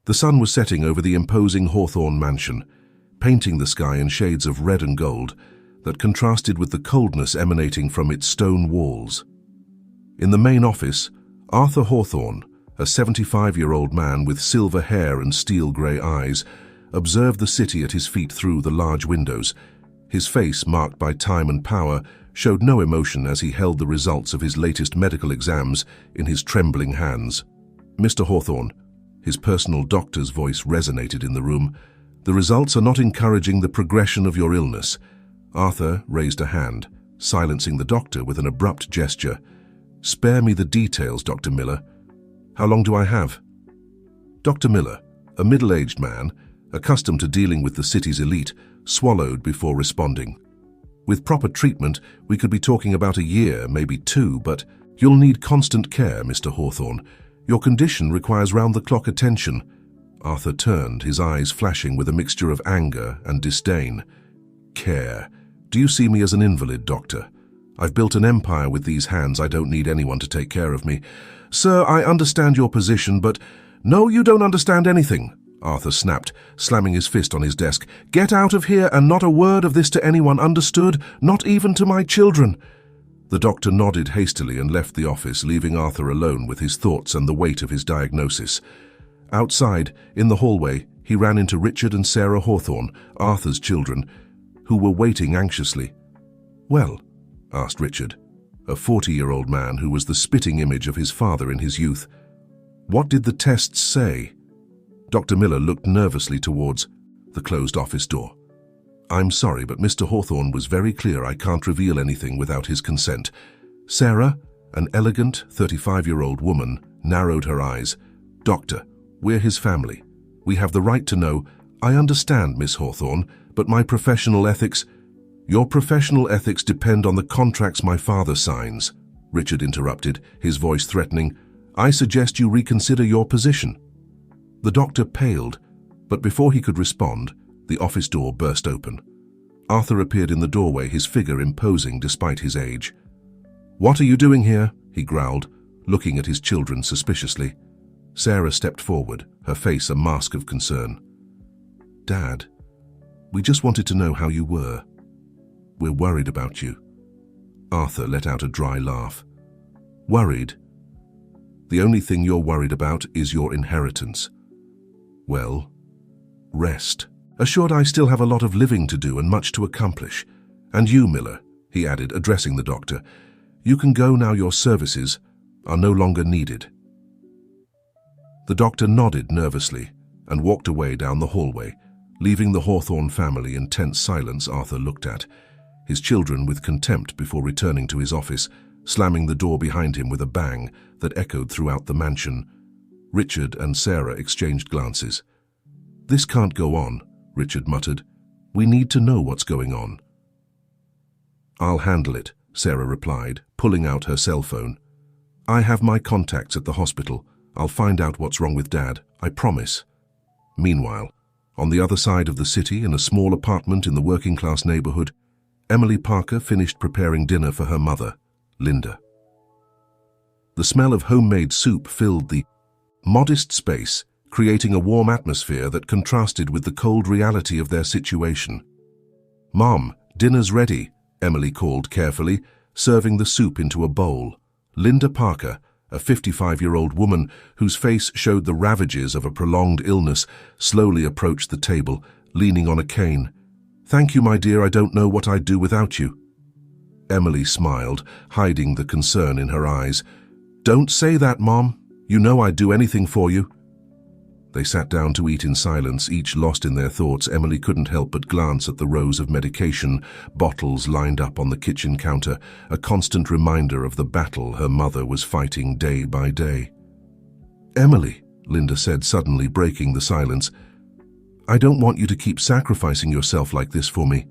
The sun was setting over the imposing Hawthorne mansion, painting the sky in shades of red and gold that contrasted with the coldness emanating from its stone walls. In the main office, Arthur Hawthorne, a 75-year-old man with silver hair and steel-grey eyes, observed the city at his feet through the large windows. His face, marked by time and power, showed no emotion as he held the results of his latest medical exams in his trembling hands. "Mr. Hawthorne," his personal doctor's voice resonated in the room, "the results are not encouraging the progression of your illness." Arthur raised a hand, silencing the doctor with an abrupt gesture. "Spare me the details, Dr. Miller. How long do I have?" Dr. Miller, a middle-aged man, accustomed to dealing with the city's elite, swallowed before responding. "With proper treatment, we could be talking about a year, maybe 2, but you'll need constant care, Mr. Hawthorne. Your condition requires round-the-clock attention." Arthur turned, his eyes flashing with a mixture of anger and disdain. "Care? Do you see me as an invalid, doctor? I've built an empire with these hands. I don't need anyone to take care of me." "Sir, I understand your position, but—" "No, you don't understand anything," Arthur snapped, slamming his fist on his desk. "Get out of here, and not a word of this to anyone, understood? Not even to my children." The doctor nodded hastily and left the office, leaving Arthur alone with his thoughts and the weight of his diagnosis. Outside, in the hallway, he ran into Richard and Sarah Hawthorne, Arthur's children, who were waiting anxiously. "Well?" asked Richard, a 40-year-old man who was the spitting image of his father in his youth. "What did the tests say?" Dr. Miller looked nervously towards the closed office door. "I'm sorry, but Mr. Hawthorne was very clear I can't reveal anything without his consent." Sarah, an elegant 35-year-old woman, narrowed her eyes. "Doctor, we're his family. We have the right to know." "I understand, Miss Hawthorne, but my professional ethics—" "Your professional ethics depend on the contracts my father signs," Richard interrupted, his voice threatening. "I suggest you reconsider your position." The doctor paled, but before he could respond, the office door burst open. Arthur appeared in the doorway, his figure imposing despite his age. "What are you doing here?" he growled, looking at his children suspiciously. Sarah stepped forward, her face a mask of concern. "Dad, we just wanted to know how you were. We're worried about you." Arthur let out a dry laugh. "Worried? The only thing you're worried about is your inheritance. Well, rest. Assured I still have a lot of living to do and much to accomplish. And you, Miller," he added, addressing the doctor, "you can go now. Your services are no longer needed." The doctor nodded nervously and walked away down the hallway, leaving the Hawthorne family in tense silence. Arthur looked at his children with contempt before returning to his office, slamming the door behind him with a bang that echoed throughout the mansion. Richard and Sarah exchanged glances. "This can't go on," Richard muttered. "We need to know what's going on." "I'll handle it," Sarah replied, pulling out her cell phone. "I have my contacts at the hospital. I'll find out what's wrong with Dad, I promise." Meanwhile, on the other side of the city, in a small apartment in the working-class neighborhood, Emily Parker finished preparing dinner for her mother, Linda. The smell of homemade soup filled the modest space, creating a warm atmosphere that contrasted with the cold reality of their situation. "Mom, dinner's ready," Emily called carefully, serving the soup into a bowl. Linda Parker, a 55-year-old woman whose face showed the ravages of a prolonged illness, slowly approached the table, leaning on a cane. "Thank you, my dear, I don't know what I'd do without you." Emily smiled, hiding the concern in her eyes. "Don't say that, Mom. You know I'd do anything for you." They sat down to eat in silence, each lost in their thoughts. Emily couldn't help but glance at the rows of medication, bottles lined up on the kitchen counter, a constant reminder of the battle her mother was fighting day by day. "Emily," Linda said, suddenly breaking the silence, "I don't want you to keep sacrificing yourself like this for me.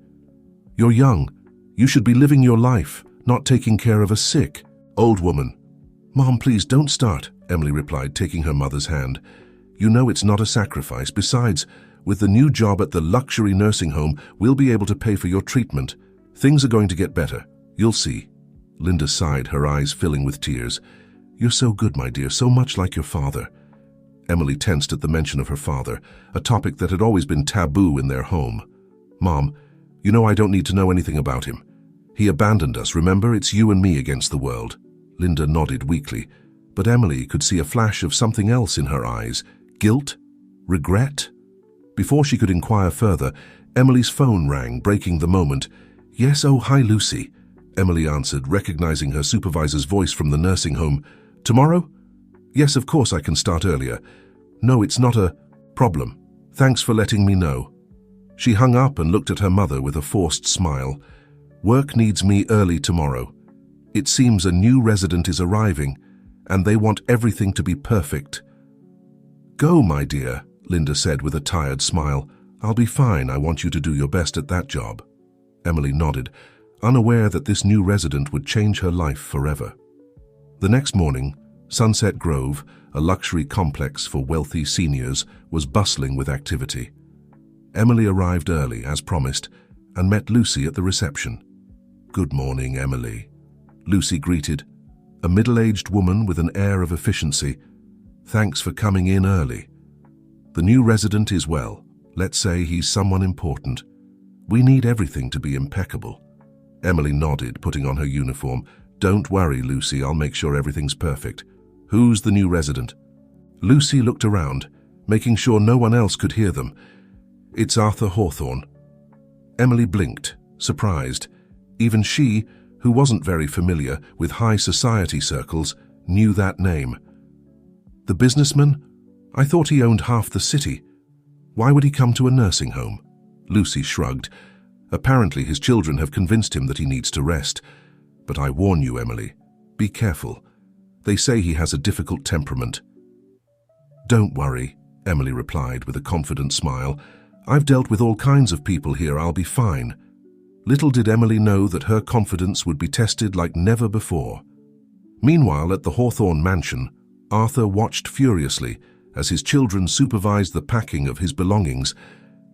You're young. You should be living your life, not taking care of a sick, old woman." "Mom, please don't start," Emily replied, taking her mother's hand. "You know it's not a sacrifice. Besides, with the new job at the luxury nursing home, we'll be able to pay for your treatment. Things are going to get better. You'll see." Linda sighed, her eyes filling with tears. "You're so good, my dear, so much like your father." Emily tensed at the mention of her father, a topic that had always been taboo in their home. "Mom, you know I don't need to know anything about him. He abandoned us, remember? It's you and me against the world." Linda nodded weakly, but Emily could see a flash of something else in her eyes. Guilt? Regret? Before she could inquire further, Emily's phone rang, breaking the moment. "Yes, oh, hi, Lucy," Emily answered, recognizing her supervisor's voice from the nursing home. "Tomorrow? Yes, of course I can start earlier. No, it's not a problem. Thanks for letting me know." She hung up and looked at her mother with a forced smile. "Work needs me early tomorrow. It seems a new resident is arriving, and they want everything to be perfect." "Go, my dear," Linda said with a tired smile. "I'll be fine. I want you to do your best at that job." Emily nodded, unaware that this new resident would change her life forever. The next morning, Sunset Grove, a luxury complex for wealthy seniors, was bustling with activity. Emily arrived early, as promised, and met Lucy at the reception. "Good morning, Emily," Lucy greeted, a middle-aged woman with an air of efficiency. "Thanks for coming in early. The new resident is well. Let's say he's someone important. We need everything to be impeccable." Emily nodded, putting on her uniform. "Don't worry, Lucy, I'll make sure everything's perfect. Who's the new resident?" Lucy looked around, making sure no one else could hear them. "It's Arthur Hawthorne." Emily blinked, surprised. Even she, who wasn't very familiar with high society circles, knew that name. "The businessman? I thought he owned half the city. Why would he come to a nursing home?" Lucy shrugged. "Apparently his children have convinced him that he needs to rest. But I warn you, Emily, be careful. They say he has a difficult temperament." "Don't worry," Emily replied with a confident smile. "I've dealt with all kinds of people here. I'll be fine." Little did Emily know that her confidence would be tested like never before. Meanwhile, at the Hawthorne mansion, Arthur watched furiously as his children supervised the packing of his belongings.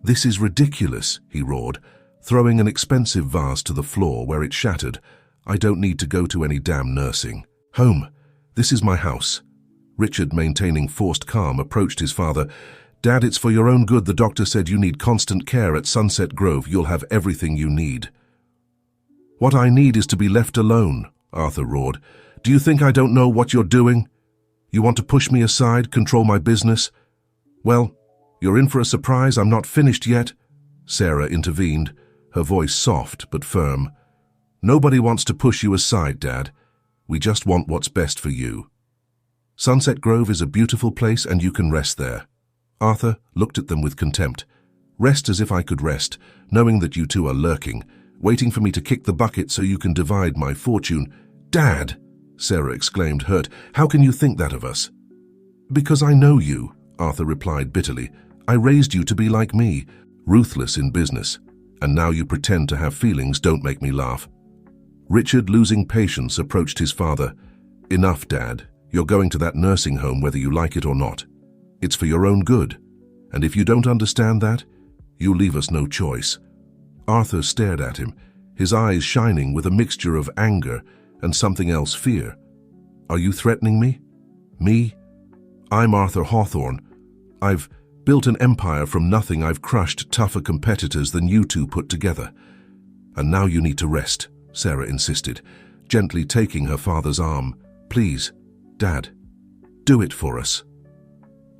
"This is ridiculous," he roared, throwing an expensive vase to the floor where it shattered. "I don't need to go to any damn nursing home. This is my house." Richard, maintaining forced calm, approached his father. "Dad, it's for your own good. The doctor said you need constant care at Sunset Grove. You'll have everything you need." "What I need is to be left alone," Arthur roared. "Do you think I don't know what you're doing? You want to push me aside, control my business? Well, you're in for a surprise. I'm not finished yet." Sarah intervened, her voice soft but firm. "Nobody wants to push you aside, Dad. We just want what's best for you. Sunset Grove is a beautiful place and you can rest there." Arthur looked at them with contempt. "Rest as if I could rest, knowing that you two are lurking, waiting for me to kick the bucket so you can divide my fortune." "Dad!" Sarah exclaimed, hurt. "How can you think that of us?" "Because I know you," Arthur replied bitterly. "I raised you to be like me, ruthless in business, and now you pretend to have feelings. Don't make me laugh." Richard, losing patience, approached his father. "Enough, Dad. You're going to that nursing home whether you like it or not. It's for your own good, and if you don't understand that, you leave us no choice." Arthur stared at him, his eyes shining with a mixture of anger and something else, fear. "Are you threatening me? Me? I'm Arthur Hawthorne. I've built an empire from nothing. I've crushed tougher competitors than you two put together. And now you need to rest," Sarah insisted, gently taking her father's arm. "Please, Dad, do it for us."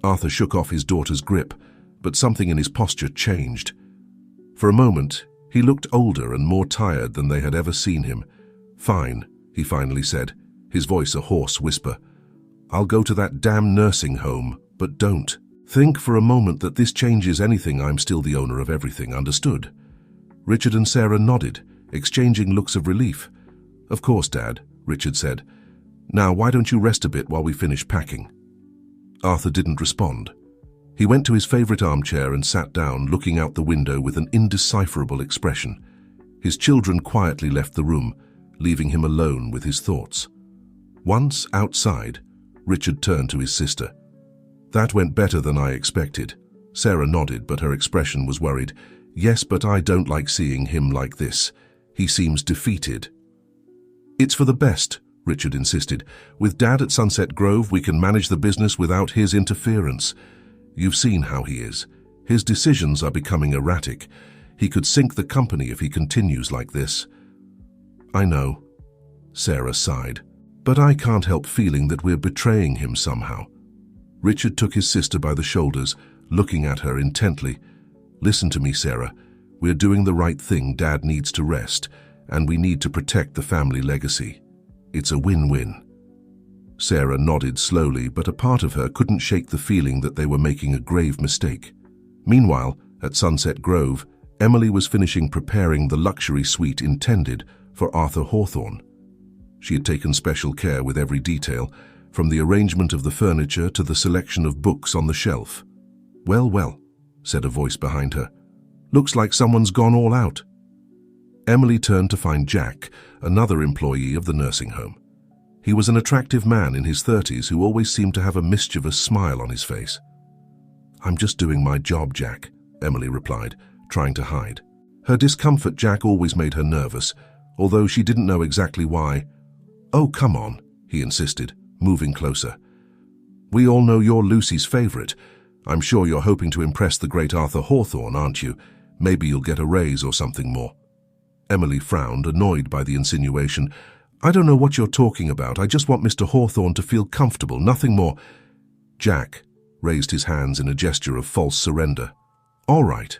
Arthur shook off his daughter's grip, but something in his posture changed. For a moment, he looked older and more tired than they had ever seen him. "Fine," he finally said, his voice a hoarse whisper. "I'll go to that damn nursing home, but don't think for a moment that this changes anything. I'm still the owner of everything, understood?" Richard and Sarah nodded, exchanging looks of relief. "Of course, Dad," Richard said. "Now, why don't you rest a bit while we finish packing?" Arthur didn't respond. He went to his favorite armchair and sat down, looking out the window with an indecipherable expression. His children quietly left the room, leaving him alone with his thoughts. Once outside, Richard turned to his sister. "That went better than I expected." Sarah nodded, but her expression was worried. "Yes, but I don't like seeing him like this. He seems defeated." "It's for the best," Richard insisted. "With Dad at Sunset Grove, we can manage the business without his interference. You've seen how he is. His decisions are becoming erratic. He could sink the company if he continues like this." "I know," Sarah sighed, "but I can't help feeling that we're betraying him somehow." Richard took his sister by the shoulders, looking at her intently. "Listen to me, Sarah. We're doing the right thing. Dad needs to rest, and we need to protect the family legacy. It's a win-win." Sarah nodded slowly, but a part of her couldn't shake the feeling that they were making a grave mistake. Meanwhile, at Sunset Grove, Emily was finishing preparing the luxury suite intended for Arthur Hawthorne. She had taken special care with every detail, from the arrangement of the furniture to the selection of books on the shelf. "Well, well," said a voice behind her. "Looks like someone's gone all out." Emily turned to find Jack, another employee of the nursing home. He was an attractive man in his 30s who always seemed to have a mischievous smile on his face. "I'm just doing my job, Jack," Emily replied, trying to hide. Her discomfort Jack always made her nervous, although she didn't know exactly why. "Oh, come on," he insisted, moving closer. "We all know you're Lucy's favorite. I'm sure you're hoping to impress the great Arthur Hawthorne, aren't you? Maybe you'll get a raise or something more." Emily frowned, annoyed by the insinuation. "I don't know what you're talking about. I just want Mr. Hawthorne to feel comfortable, nothing more." Jack raised his hands in a gesture of false surrender. All right.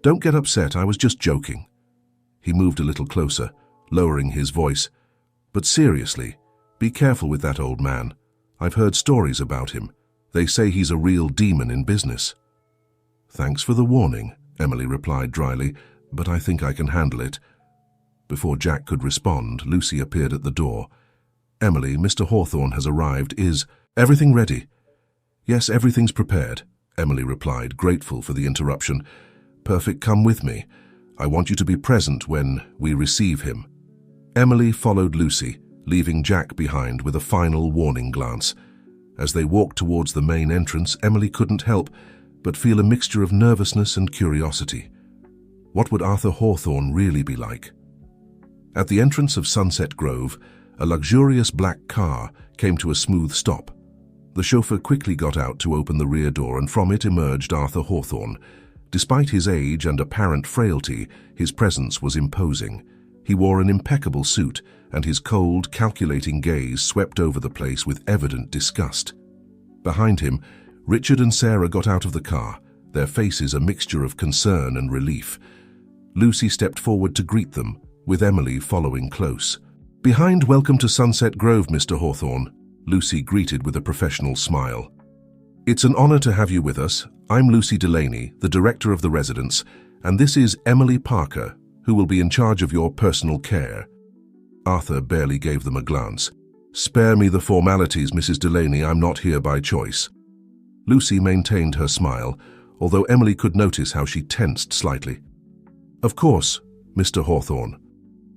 Don't get upset, I was just joking." He moved a little closer, lowering his voice. "But seriously, be careful with that old man. I've heard stories about him. They say he's a real demon in business." "Thanks for the warning," Emily replied dryly, "but I think I can handle it." Before Jack could respond, Lucy appeared at the door. "Emily, Mr. Hawthorne has arrived. Is everything ready?" "Yes, everything's prepared," Emily replied, grateful for the interruption. "Perfect, come with me. I want you to be present when we receive him." Emily followed Lucy, leaving Jack behind with a final warning glance. As they walked towards the main entrance, Emily couldn't help but feel a mixture of nervousness and curiosity. What would Arthur Hawthorne really be like? At the entrance of Sunset Grove, a luxurious black car came to a smooth stop. The chauffeur quickly got out to open the rear door, and from it emerged Arthur Hawthorne. Despite his age and apparent frailty, his presence was imposing. He wore an impeccable suit, and his cold, calculating gaze swept over the place with evident disgust. Behind him, Richard and Sarah got out of the car, their faces a mixture of concern and relief. Lucy stepped forward to greet them, with Emily following close. "Behind, welcome to Sunset Grove, Mr. Hawthorne," Lucy greeted with a professional smile. "It's an honor to have you with us. I'm Lucy Delaney, the director of the residence, and this is Emily Parker, who will be in charge of your personal care." Arthur barely gave them a glance. "Spare me the formalities, Mrs. Delaney. I'm not here by choice." Lucy maintained her smile, although Emily could notice how she tensed slightly. "Of course, Mr. Hawthorne.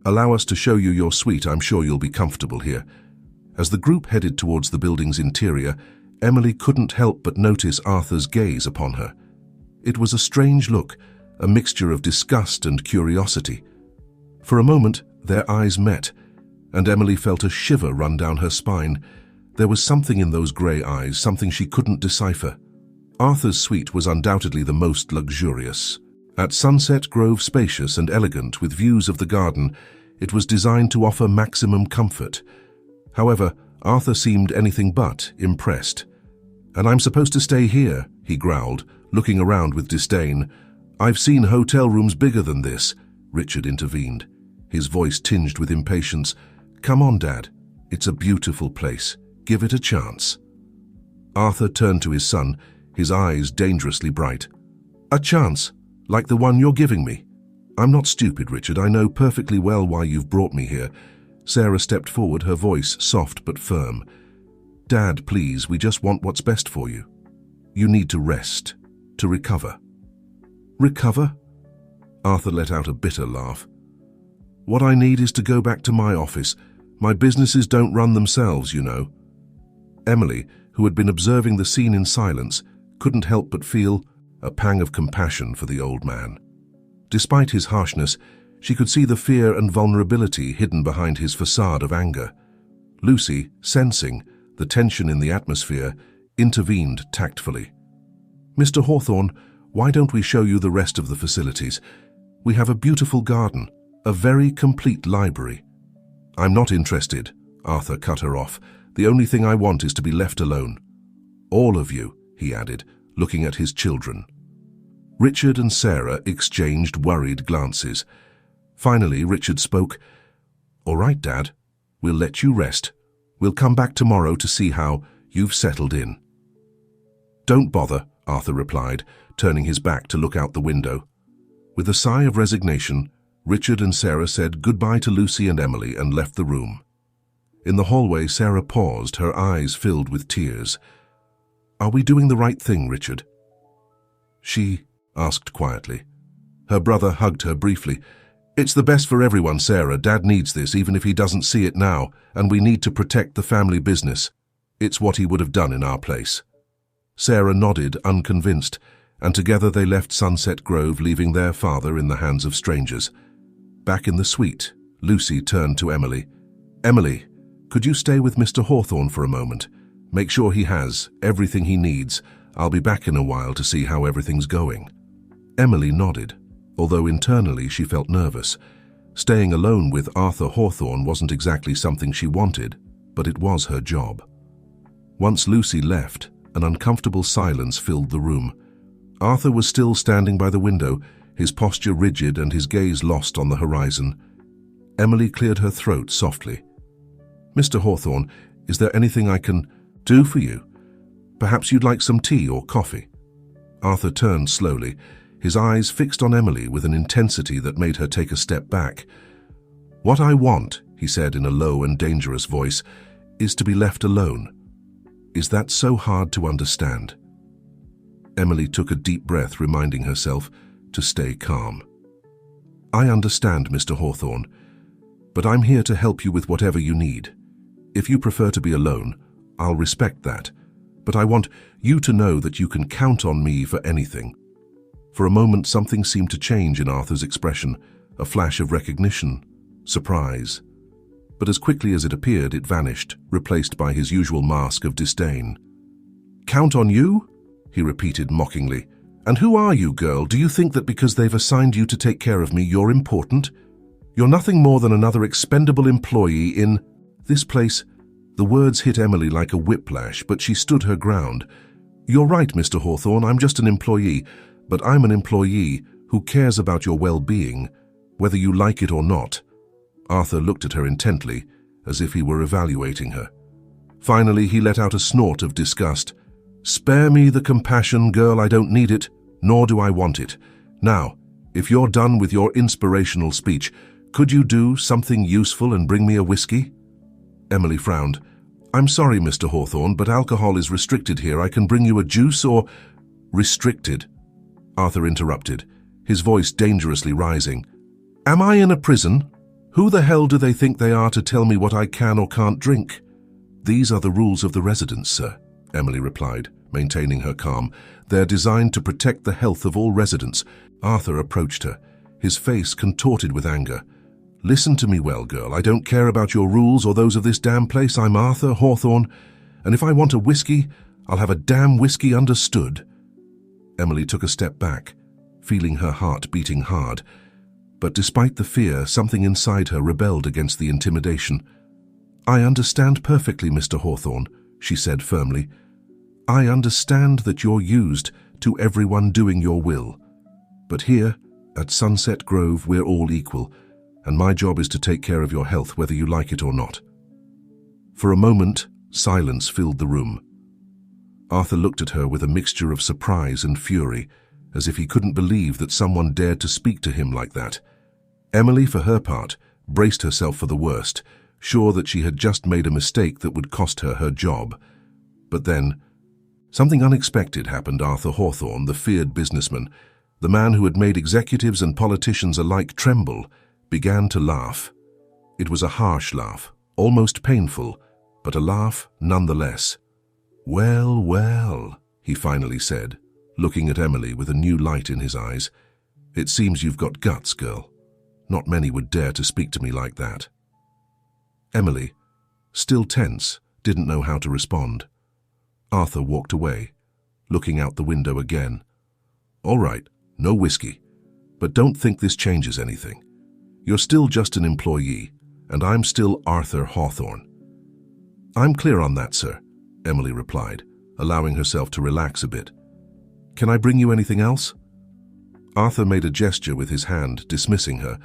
Allow us to show you your suite. I'm sure you'll be comfortable here." As the group headed towards the building's interior, Emily couldn't help but notice Arthur's gaze upon her. It was a strange look, a mixture of disgust and curiosity. For a moment, their eyes met, and Emily felt a shiver run down her spine. There was something in those grey eyes, something she couldn't decipher. Arthur's suite was undoubtedly the most luxurious. At Sunset Grove, spacious and elegant with views of the garden, it was designed to offer maximum comfort. However, Arthur seemed anything but impressed. "And I'm supposed to stay here," he growled, looking around with disdain. "I've seen hotel rooms bigger than this," Richard intervened, his voice tinged with impatience. "Come on, Dad. It's a beautiful place. Give it a chance." Arthur turned to his son, his eyes dangerously bright. "A chance? Like the one you're giving me?" "I'm not stupid, Richard. I know perfectly well why you've brought me here." Sarah stepped forward, her voice soft but firm. "Dad, please, we just want what's best for you. You need to rest, to recover." "Recover?" Arthur let out a bitter laugh. "What I need is to go back to my office. My businesses don't run themselves, you know." Emily, who had been observing the scene in silence, couldn't help but feel a pang of compassion for the old man. Despite his harshness, She could see the fear and vulnerability hidden behind his facade of anger. Lucy, sensing the tension in the atmosphere, intervened tactfully. "Mr. Hawthorne, why don't we show you the rest of the facilities? We have a beautiful garden, a very complete library." "I'm not interested," Arthur cut her off. "The only thing I want is to be left alone." "All of you," he added, looking at his children. Richard and Sarah exchanged worried glances. Finally, Richard spoke. "All right, Dad. We'll let you rest. We'll come back tomorrow to see how you've settled in." "Don't bother," Arthur replied, turning his back to look out the window. With a sigh of resignation, Richard and Sarah said goodbye to Lucy and Emily and left the room. In the hallway, Sarah paused, her eyes filled with tears. "Are we doing the right thing, Richard?" She asked quietly. Her brother hugged her briefly. "It's the best for everyone, Sarah. Dad needs this, even if he doesn't see it now, and we need to protect the family business. It's what he would have done in our place." Sarah nodded, unconvinced, and together they left Sunset Grove, leaving their father in the hands of strangers. Back in the suite, Lucy turned to Emily. "Emily, could you stay with Mr. Hawthorne for a moment? Make sure he has everything he needs. I'll be back in a while to see how everything's going." Emily nodded, although internally she felt nervous. Staying alone with Arthur Hawthorne wasn't exactly something she wanted, but it was her job. Once Lucy left, an uncomfortable silence filled the room. Arthur was still standing by the window, his posture rigid and his gaze lost on the horizon. Emily cleared her throat softly. "Mr. Hawthorne, is there anything I can do for you? Perhaps you'd like some tea or coffee?" Arthur turned slowly, his eyes fixed on Emily with an intensity that made her take a step back. "What I want," he said in a low and dangerous voice, "is to be left alone. Is that so hard to understand?" Emily took a deep breath, reminding herself to stay calm. "I understand, Mr. Hawthorne, but I'm here to help you with whatever you need. If you prefer to be alone, I'll respect that, but I want you to know that you can count on me for anything." For a moment, something seemed to change in Arthur's expression, a flash of recognition, surprise. But as quickly as it appeared, it vanished, replaced by his usual mask of disdain. "Count on you?" he repeated mockingly. "And who are you, girl? Do you think that because they've assigned you to take care of me, you're important? You're nothing more than another expendable employee in this place." The words hit Emily like a whiplash, but she stood her ground. "You're right, Mr. Hawthorne, I'm just an employee, but I'm an employee who cares about your well-being, whether you like it or not." Arthur looked at her intently, as if he were evaluating her. Finally, he let out a snort of disgust. "Spare me the compassion, girl. I don't need it, nor do I want it. Now, if you're done with your inspirational speech, could you do something useful and bring me a whiskey?" Emily frowned. "I'm sorry, Mr. Hawthorne, but alcohol is restricted here. I can bring you a juice or—" "Restricted?" Arthur interrupted, his voice dangerously rising. "Am I in a prison? Who the hell do they think they are to tell me what I can or can't drink?" "These are the rules of the residence, sir," Emily replied, maintaining her calm. "They're designed to protect the health of all residents." Arthur approached her, his face contorted with anger. "Listen to me well, girl. I don't care about your rules or those of this damn place. I'm Arthur Hawthorne, and if I want a whiskey, I'll have a damn whiskey, understood?" Emily took a step back, feeling her heart beating hard. But despite the fear, something inside her rebelled against the intimidation. "I understand perfectly, Mr. Hawthorne," she said firmly. "I understand that you're used to everyone doing your will. But here, at Sunset Grove, we're all equal, and my job is to take care of your health whether you like it or not." For a moment, silence filled the room. Arthur looked at her with a mixture of surprise and fury, as if he couldn't believe that someone dared to speak to him like that. Emily, for her part, braced herself for the worst, sure that she had just made a mistake that would cost her her job. But then, something unexpected happened. Arthur Hawthorne, the feared businessman, the man who had made executives and politicians alike tremble, began to laugh. It was a harsh laugh, almost painful, but a laugh nonetheless. "Well, well," he finally said, looking at Emily with a new light in his eyes. "It seems you've got guts, girl. Not many would dare to speak to me like that. Emily, still tense, didn't know how to respond. Arthur walked away, looking out the window again. All right, no whiskey, but don't think this changes anything. You're still just an employee, and I'm still Arthur Hawthorne. I'm clear on that, sir, Emily replied, allowing herself to relax a bit. Can I bring you anything else? Arthur made a gesture with his hand, dismissing her.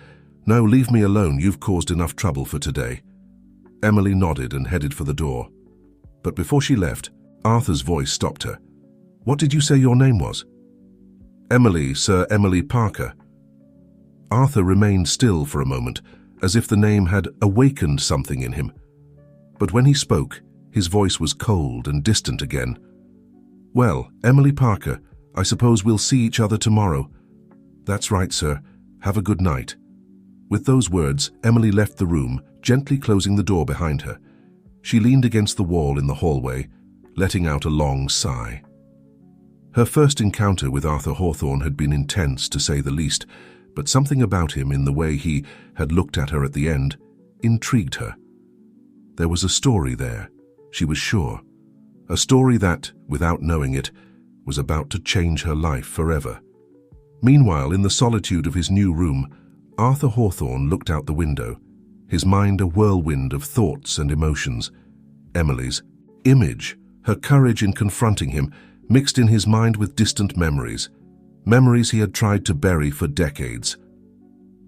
No, leave me alone, you've caused enough trouble for today. Emily nodded and headed for the door. But before she left, Arthur's voice stopped her. What did you say your name was? Emily, Sir Emily Parker. Arthur remained still for a moment, as if the name had awakened something in him. But when he spoke, his voice was cold and distant again. Well, Emily Parker, I suppose we'll see each other tomorrow. That's right, sir. Have a good night. With those words, Emily left the room, gently closing the door behind her. She leaned against the wall in the hallway, letting out a long sigh. Her first encounter with Arthur Hawthorne had been intense, to say the least, but something about him in the way he had looked at her at the end intrigued her. There was a story there, she was sure. A story that, without knowing it, was about to change her life forever. Meanwhile, in the solitude of his new room, Arthur Hawthorne looked out the window, his mind a whirlwind of thoughts and emotions. Emily's image, her courage in confronting him, mixed in his mind with distant memories he had tried to bury for decades.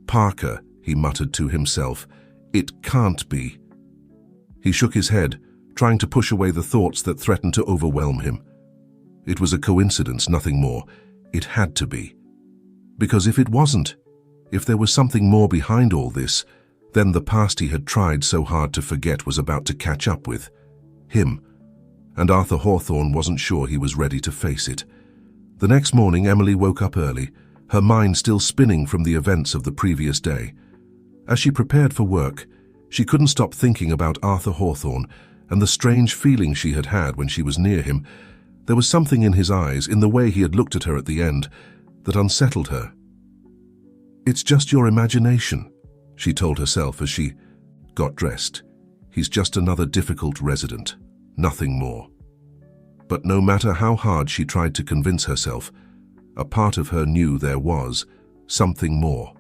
Parker, he muttered to himself, it can't be. He shook his head, trying to push away the thoughts that threatened to overwhelm him. It was a coincidence, nothing more. It had to be. Because if it wasn't, if there was something more behind all this, then the past he had tried so hard to forget was about to catch up with him. And Arthur Hawthorne wasn't sure he was ready to face it. The next morning, Emily woke up early, her mind still spinning from the events of the previous day. As she prepared for work, she couldn't stop thinking about Arthur Hawthorne and the strange feeling she had had when she was near him. There was something in his eyes, in the way he had looked at her at the end, that unsettled her. It's just your imagination, she told herself as she got dressed. He's just another difficult resident, nothing more. But no matter how hard she tried to convince herself, a part of her knew there was something more,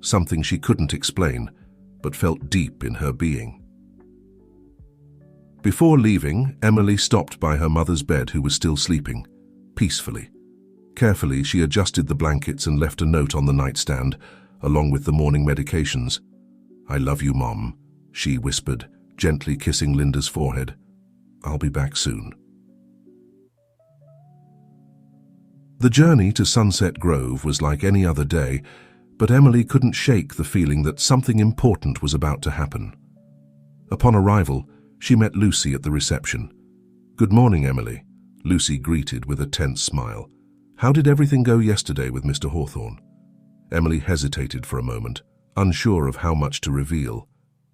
something she couldn't explain, but felt deep in her being. Before leaving, Emily stopped by her mother's bed, who was still sleeping, peacefully. Carefully, she adjusted the blankets and left a note on the nightstand, along with the morning medications. I love you, Mom, she whispered, gently kissing Linda's forehead. I'll be back soon. The journey to Sunset Grove was like any other day, but Emily couldn't shake the feeling that something important was about to happen. Upon arrival, she met Lucy at the reception. Good morning, Emily, Lucy greeted with a tense smile. How did everything go yesterday with Mr. Hawthorne? Emily hesitated for a moment, unsure of how much to reveal.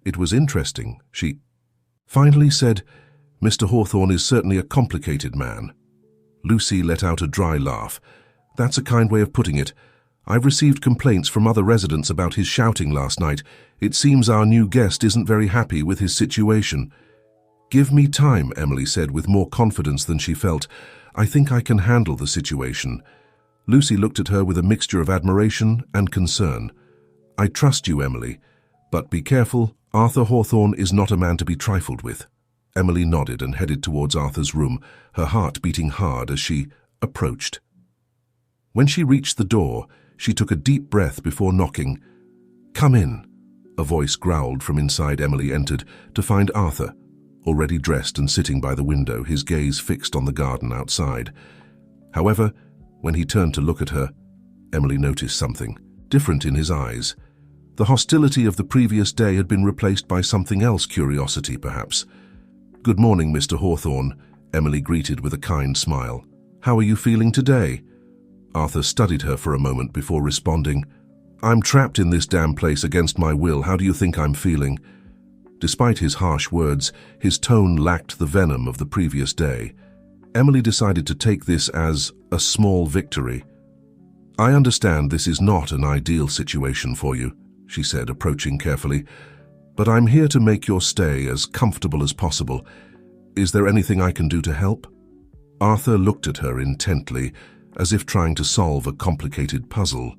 It was interesting, she finally said. Mr. Hawthorne is certainly a complicated man. Lucy let out a dry laugh. That's a kind way of putting it. I've received complaints from other residents about his shouting last night. It seems our new guest isn't very happy with his situation. Give me time, Emily said with more confidence than she felt. I think I can handle the situation. Lucy looked at her with a mixture of admiration and concern. I trust you, Emily, but be careful. Arthur Hawthorne is not a man to be trifled with. Emily nodded and headed towards Arthur's room, her heart beating hard as she approached. When she reached the door, she took a deep breath before knocking. Come in, a voice growled from inside. Emily entered to find Arthur, already dressed and sitting by the window, his gaze fixed on the garden outside. However, when he turned to look at her, Emily noticed something different in his eyes. The hostility of the previous day had been replaced by something else, curiosity perhaps. Good morning, Mr. Hawthorne, Emily greeted with a kind smile. How are you feeling today? Arthur studied her for a moment before responding. I'm trapped in this damn place against my will. How do you think I'm feeling? Despite his harsh words, his tone lacked the venom of the previous day. Emily decided to take this as a small victory. I understand this is not an ideal situation for you, she said, approaching carefully, "but I'm here to make your stay as comfortable as possible. Is there anything I can do to help?" Arthur looked at her intently, as if trying to solve a complicated puzzle.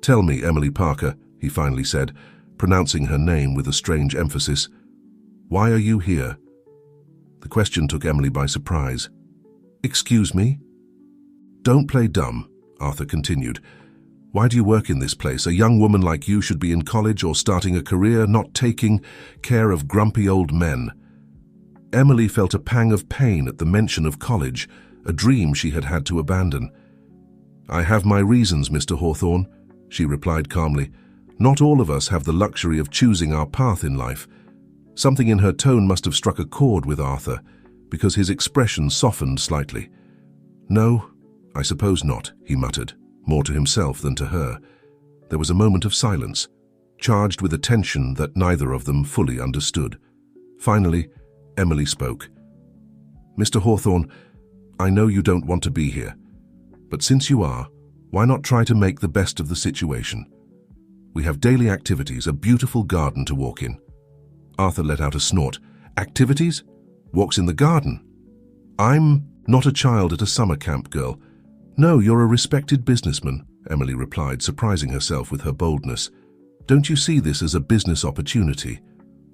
"Tell me, Emily Parker," he finally said, pronouncing her name with a strange emphasis. "Why are you here?" The question took Emily by surprise. "Excuse me?" "Don't play dumb," Arthur continued. "Why do you work in this place? A young woman like you should be in college or starting a career, not taking care of grumpy old men." Emily felt a pang of pain at the mention of college, a dream she had had to abandon. "I have my reasons, Mr. Hawthorne," she replied calmly. "Not all of us have the luxury of choosing our path in life." Something in her tone must have struck a chord with Arthur, because his expression softened slightly. "No, I suppose not," he muttered, more to himself than to her. There was a moment of silence, charged with a tension that neither of them fully understood. Finally, Emily spoke. "Mr. Hawthorne, I know you don't want to be here, but since you are, why not try to make the best of the situation? We have daily activities, a beautiful garden to walk in." Arthur let out a snort. "Activities? Walks in the garden? I'm not a child at a summer camp, girl." "No, you're a respected businessman," Emily replied, surprising herself with her boldness. "Don't you see this as a business opportunity?"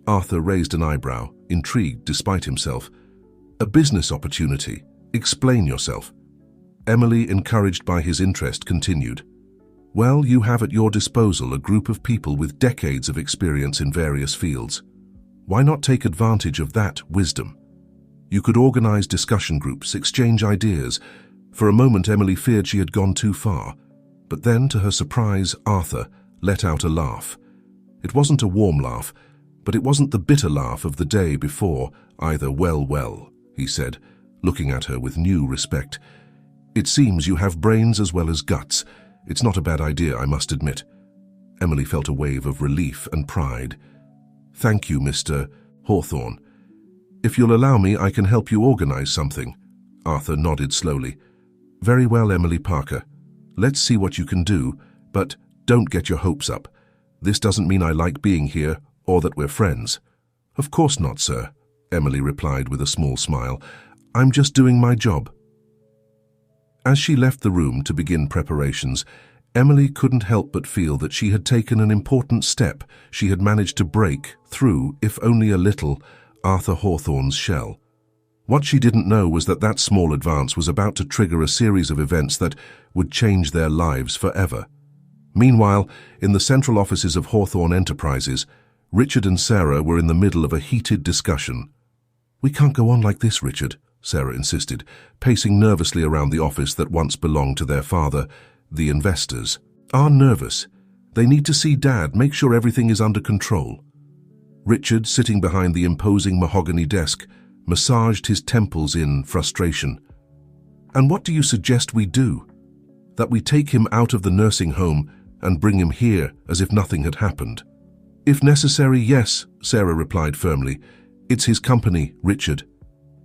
Arthur raised an eyebrow, intrigued despite himself. "A business opportunity? Explain yourself." Emily, encouraged by his interest, continued. "Well, you have at your disposal a group of people with decades of experience in various fields. Why not take advantage of that wisdom? You could organize discussion groups, exchange ideas." For a moment, Emily feared she had gone too far, but then, to her surprise, Arthur let out a laugh. It wasn't a warm laugh, but it wasn't the bitter laugh of the day before either. Well, he said, looking at her with new respect. "It seems you have brains as well as guts. It's not a bad idea, I must admit." Emily felt a wave of relief and pride. "Thank you, Mr. Hawthorne. If you'll allow me, I can help you organize something." Arthur nodded slowly. "Very well, Emily Parker. Let's see what you can do, but don't get your hopes up. This doesn't mean I like being here or that we're friends." "Of course not, sir," Emily replied with a small smile. "I'm just doing my job." As she left the room to begin preparations, Emily couldn't help but feel that she had taken an important step. She had managed to break through, if only a little, Arthur Hawthorne's shell. What she didn't know was that that small advance was about to trigger a series of events that would change their lives forever. Meanwhile, in the central offices of Hawthorne Enterprises, Richard and Sarah were in the middle of a heated discussion. "We can't go on like this, Richard," Sarah insisted, pacing nervously around the office that once belonged to their father. "The investors are nervous. They need to see Dad, make sure everything is under control." Richard, sitting behind the imposing mahogany desk, massaged his temples in frustration. "And what do you suggest we do? That we take him out of the nursing home and bring him here as if nothing had happened?" "If necessary, yes," Sarah replied firmly. "It's his company, Richard.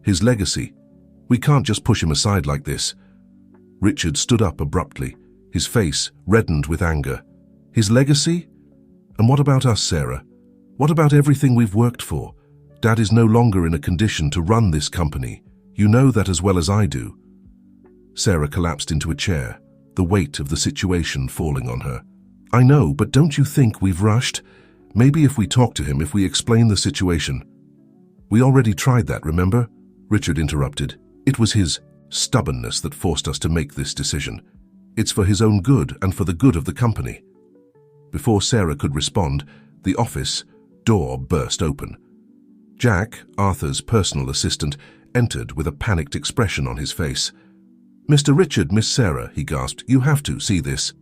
His legacy. We can't just push him aside like this." Richard stood up abruptly, his face reddened with anger. "His legacy? And what about us, Sarah? What about everything we've worked for? Dad is no longer in a condition to run this company. You know that as well as I do." Sarah collapsed into a chair, the weight of the situation falling on her. "I know, but don't you think we've rushed? Maybe if we talk to him, if we explain the situation." "We already tried that, remember?" Richard interrupted. "It was his stubbornness that forced us to make this decision. It's for his own good and for the good of the company." Before Sarah could respond, the office door burst open. Jack, Arthur's personal assistant, entered with a panicked expression on his face. "Mr. Richard, Miss Sarah," he gasped, "you have to see this."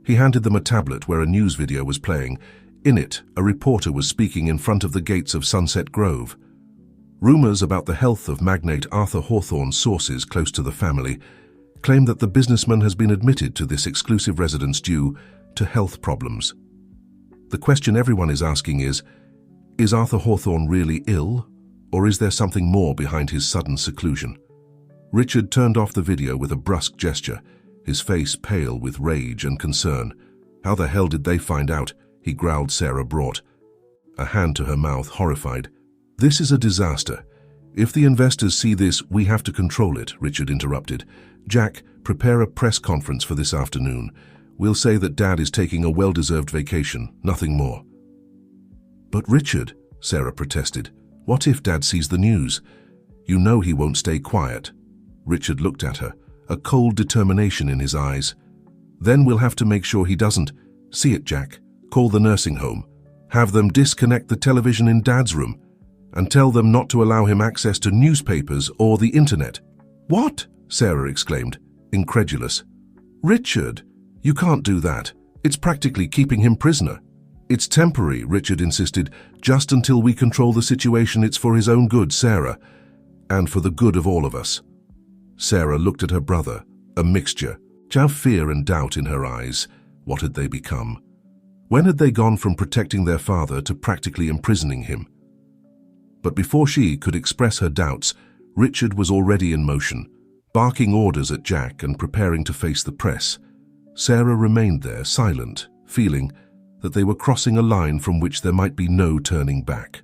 He handed them a tablet where a news video was playing. In it, a reporter was speaking in front of the gates of Sunset Grove. Rumors about the health of magnate Arthur Hawthorne's sources close to the family claim that the businessman has been admitted to this exclusive residence due to health problems. The question everyone is asking is Arthur Hawthorne really ill, or is there something more behind his sudden seclusion? Richard turned off the video with a brusque gesture, his face pale with rage and concern. How the hell did they find out? he growled. Sarah brought a hand to her mouth, horrified. "This is a disaster. If the investors see this, we have to control it," Richard interrupted. "Jack, prepare a press conference for this afternoon. We'll say that Dad is taking a well-deserved vacation, nothing more." "But Richard," Sarah protested, "what if Dad sees the news? You know he won't stay quiet." Richard looked at her, a cold determination in his eyes. "Then we'll have to make sure he doesn't. See it, Jack. Call the nursing home. Have them disconnect the television in Dad's room and tell them not to allow him access to newspapers or the internet." "What?" Sarah exclaimed, incredulous. "Richard, you can't do that. It's practically keeping him prisoner." "It's temporary," Richard insisted, "just until we control the situation. It's for his own good, Sarah, and for the good of all of us." Sarah looked at her brother, a mixture of fear and doubt in her eyes. What had they become? When had they gone from protecting their father to practically imprisoning him? But before she could express her doubts, Richard was already in motion, barking orders at Jack and preparing to face the press. Sarah remained there, silent, feeling that they were crossing a line from which there might be no turning back.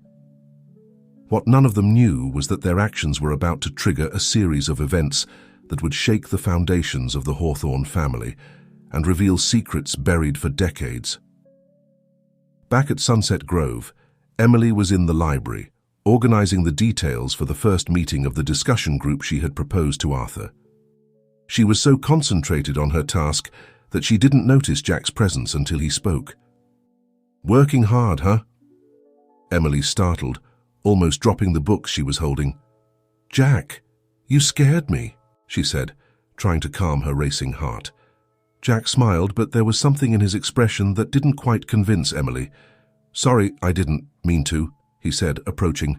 What none of them knew was that their actions were about to trigger a series of events that would shake the foundations of the Hawthorne family and reveal secrets buried for decades. Back at Sunset Grove, Emily was in the library, organizing the details for the first meeting of the discussion group she had proposed to Arthur. She was so concentrated on her task that she didn't notice Jack's presence until he spoke. "Working hard, huh?" Emily startled, almost dropping the books she was holding. "Jack, you scared me," she said, trying to calm her racing heart. Jack smiled, but there was something in his expression that didn't quite convince Emily. "Sorry, I didn't mean to," he said, approaching.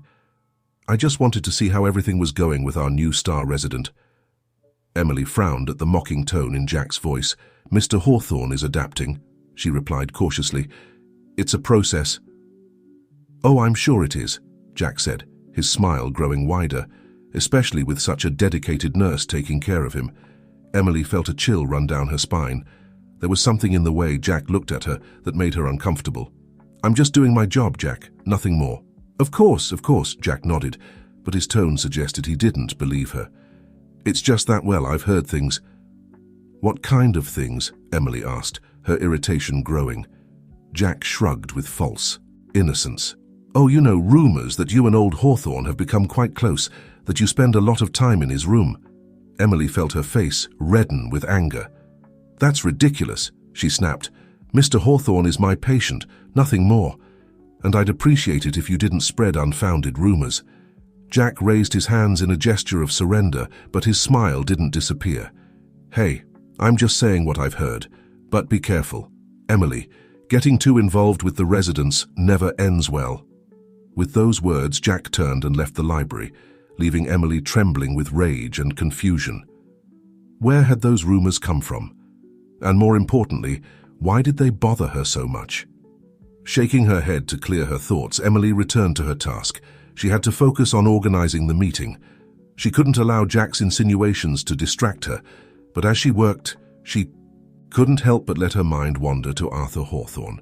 "I just wanted to see how everything was going with our new star resident." Emily frowned at the mocking tone in Jack's voice. "Mr. Hawthorne is adapting," she replied cautiously. "It's a process." "Oh, I'm sure it is," Jack said, his smile growing wider, especially with such a dedicated nurse taking care of him. Emily felt a chill run down her spine. There was something in the way Jack looked at her that made her uncomfortable. "I'm just doing my job, Jack, nothing more." Of course," Jack nodded, but his tone suggested he didn't believe her. "It's just that, well, I've heard things." "What kind of things?" Emily asked, her irritation growing. Jack shrugged with false innocence. "Oh, you know, rumors that you and old Hawthorne have become quite close, that you spend a lot of time in his room." Emily felt her face redden with anger. "That's ridiculous," she snapped. "Mr. Hawthorne is my patient, nothing more, and I'd appreciate it if you didn't spread unfounded rumors." Jack raised his hands in a gesture of surrender, but his smile didn't disappear. "Hey, I'm just saying what I've heard, but be careful. Emily, getting too involved with the residents never ends well." With those words, Jack turned and left the library, leaving Emily trembling with rage and confusion. Where had those rumors come from? And more importantly, why did they bother her so much? Shaking her head to clear her thoughts, Emily returned to her task. She had to focus on organizing the meeting. She couldn't allow Jack's insinuations to distract her, but as she worked, she couldn't help but let her mind wander to Arthur Hawthorne.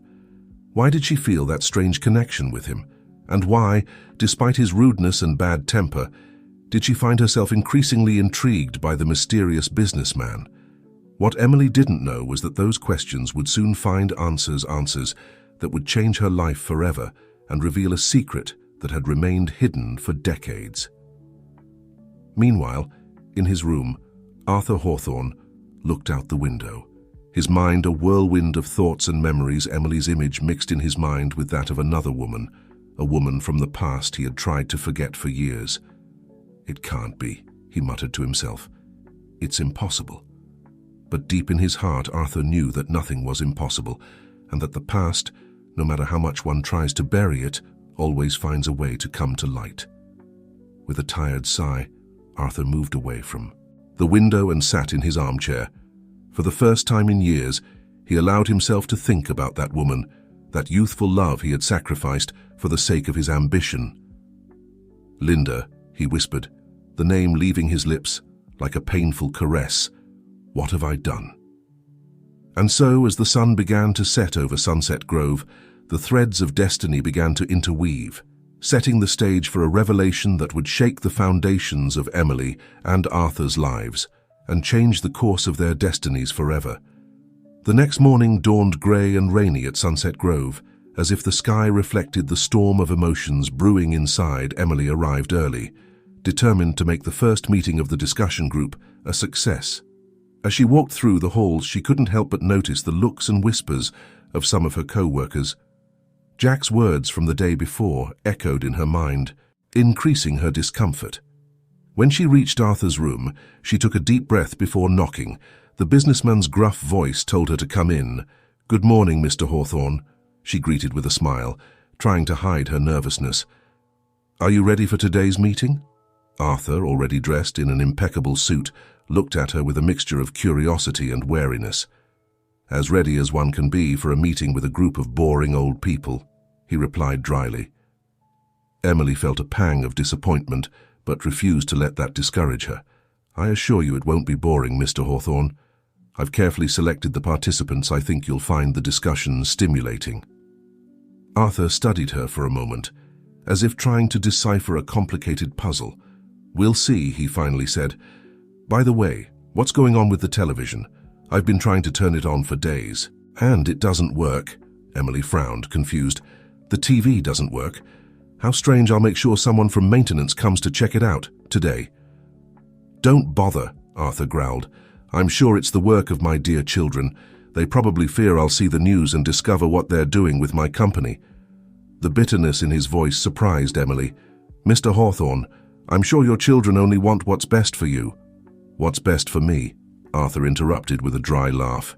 Why did she feel that strange connection with him? And why, despite his rudeness and bad temper, did she find herself increasingly intrigued by the mysterious businessman? What Emily didn't know was that those questions would soon find answers that would change her life forever and reveal a secret that had remained hidden for decades. Meanwhile, in his room, Arthur Hawthorne looked out the window. His mind a whirlwind of thoughts and memories. Emily's image mixed in his mind with that of another woman, a woman from the past he had tried to forget for years. "It can't be," he muttered to himself. "It's impossible." But deep in his heart, Arthur knew that nothing was impossible, and that the past, no matter how much one tries to bury it, always finds a way to come to light. With a tired sigh, Arthur moved away from the window and sat in his armchair. For the first time in years, he allowed himself to think about that woman, that youthful love he had sacrificed for the sake of his ambition. "Linda," he whispered, the name leaving his lips like a painful caress. "What have I done?" And so, as the sun began to set over Sunset Grove, The threads of destiny began to interweave, setting the stage for a revelation that would shake the foundations of Emily and Arthur's lives and change the course of their destinies forever. The next morning dawned grey and rainy at Sunset Grove. As if the sky reflected the storm of emotions brewing inside, Emily arrived early, determined to make the first meeting of the discussion group a success. As she walked through the halls, she couldn't help but notice the looks and whispers of some of her co-workers. Jack's words from the day before echoed in her mind, increasing her discomfort. When she reached Arthur's room, she took a deep breath before knocking. The businessman's gruff voice told her to come in. "Good morning, Mr. Hawthorne," she greeted with a smile, trying to hide her nervousness. "Are you ready for today's meeting?" Arthur, already dressed in an impeccable suit, looked at her with a mixture of curiosity and wariness. "As ready as one can be for a meeting with a group of boring old people," he replied dryly. Emily felt a pang of disappointment, but refused to let that discourage her. "I assure you it won't be boring, Mr. Hawthorne. I've carefully selected the participants. I think you'll find the discussion stimulating." Arthur studied her for a moment, as if trying to decipher a complicated puzzle. "We'll see," he finally said. "By the way, what's going on with the television? I've been trying to turn it on for days." "And it doesn't work." Emily frowned, confused. "The TV doesn't work? How strange. I'll make sure someone from maintenance comes to check it out today." "Don't bother," Arthur growled. "I'm sure it's the work of my dear children. They probably fear I'll see the news and discover what they're doing with my company." The bitterness in his voice surprised Emily. "Mr. Hawthorne, I'm sure your children only want what's best for you." "What's best for me?" Arthur interrupted with a dry laugh.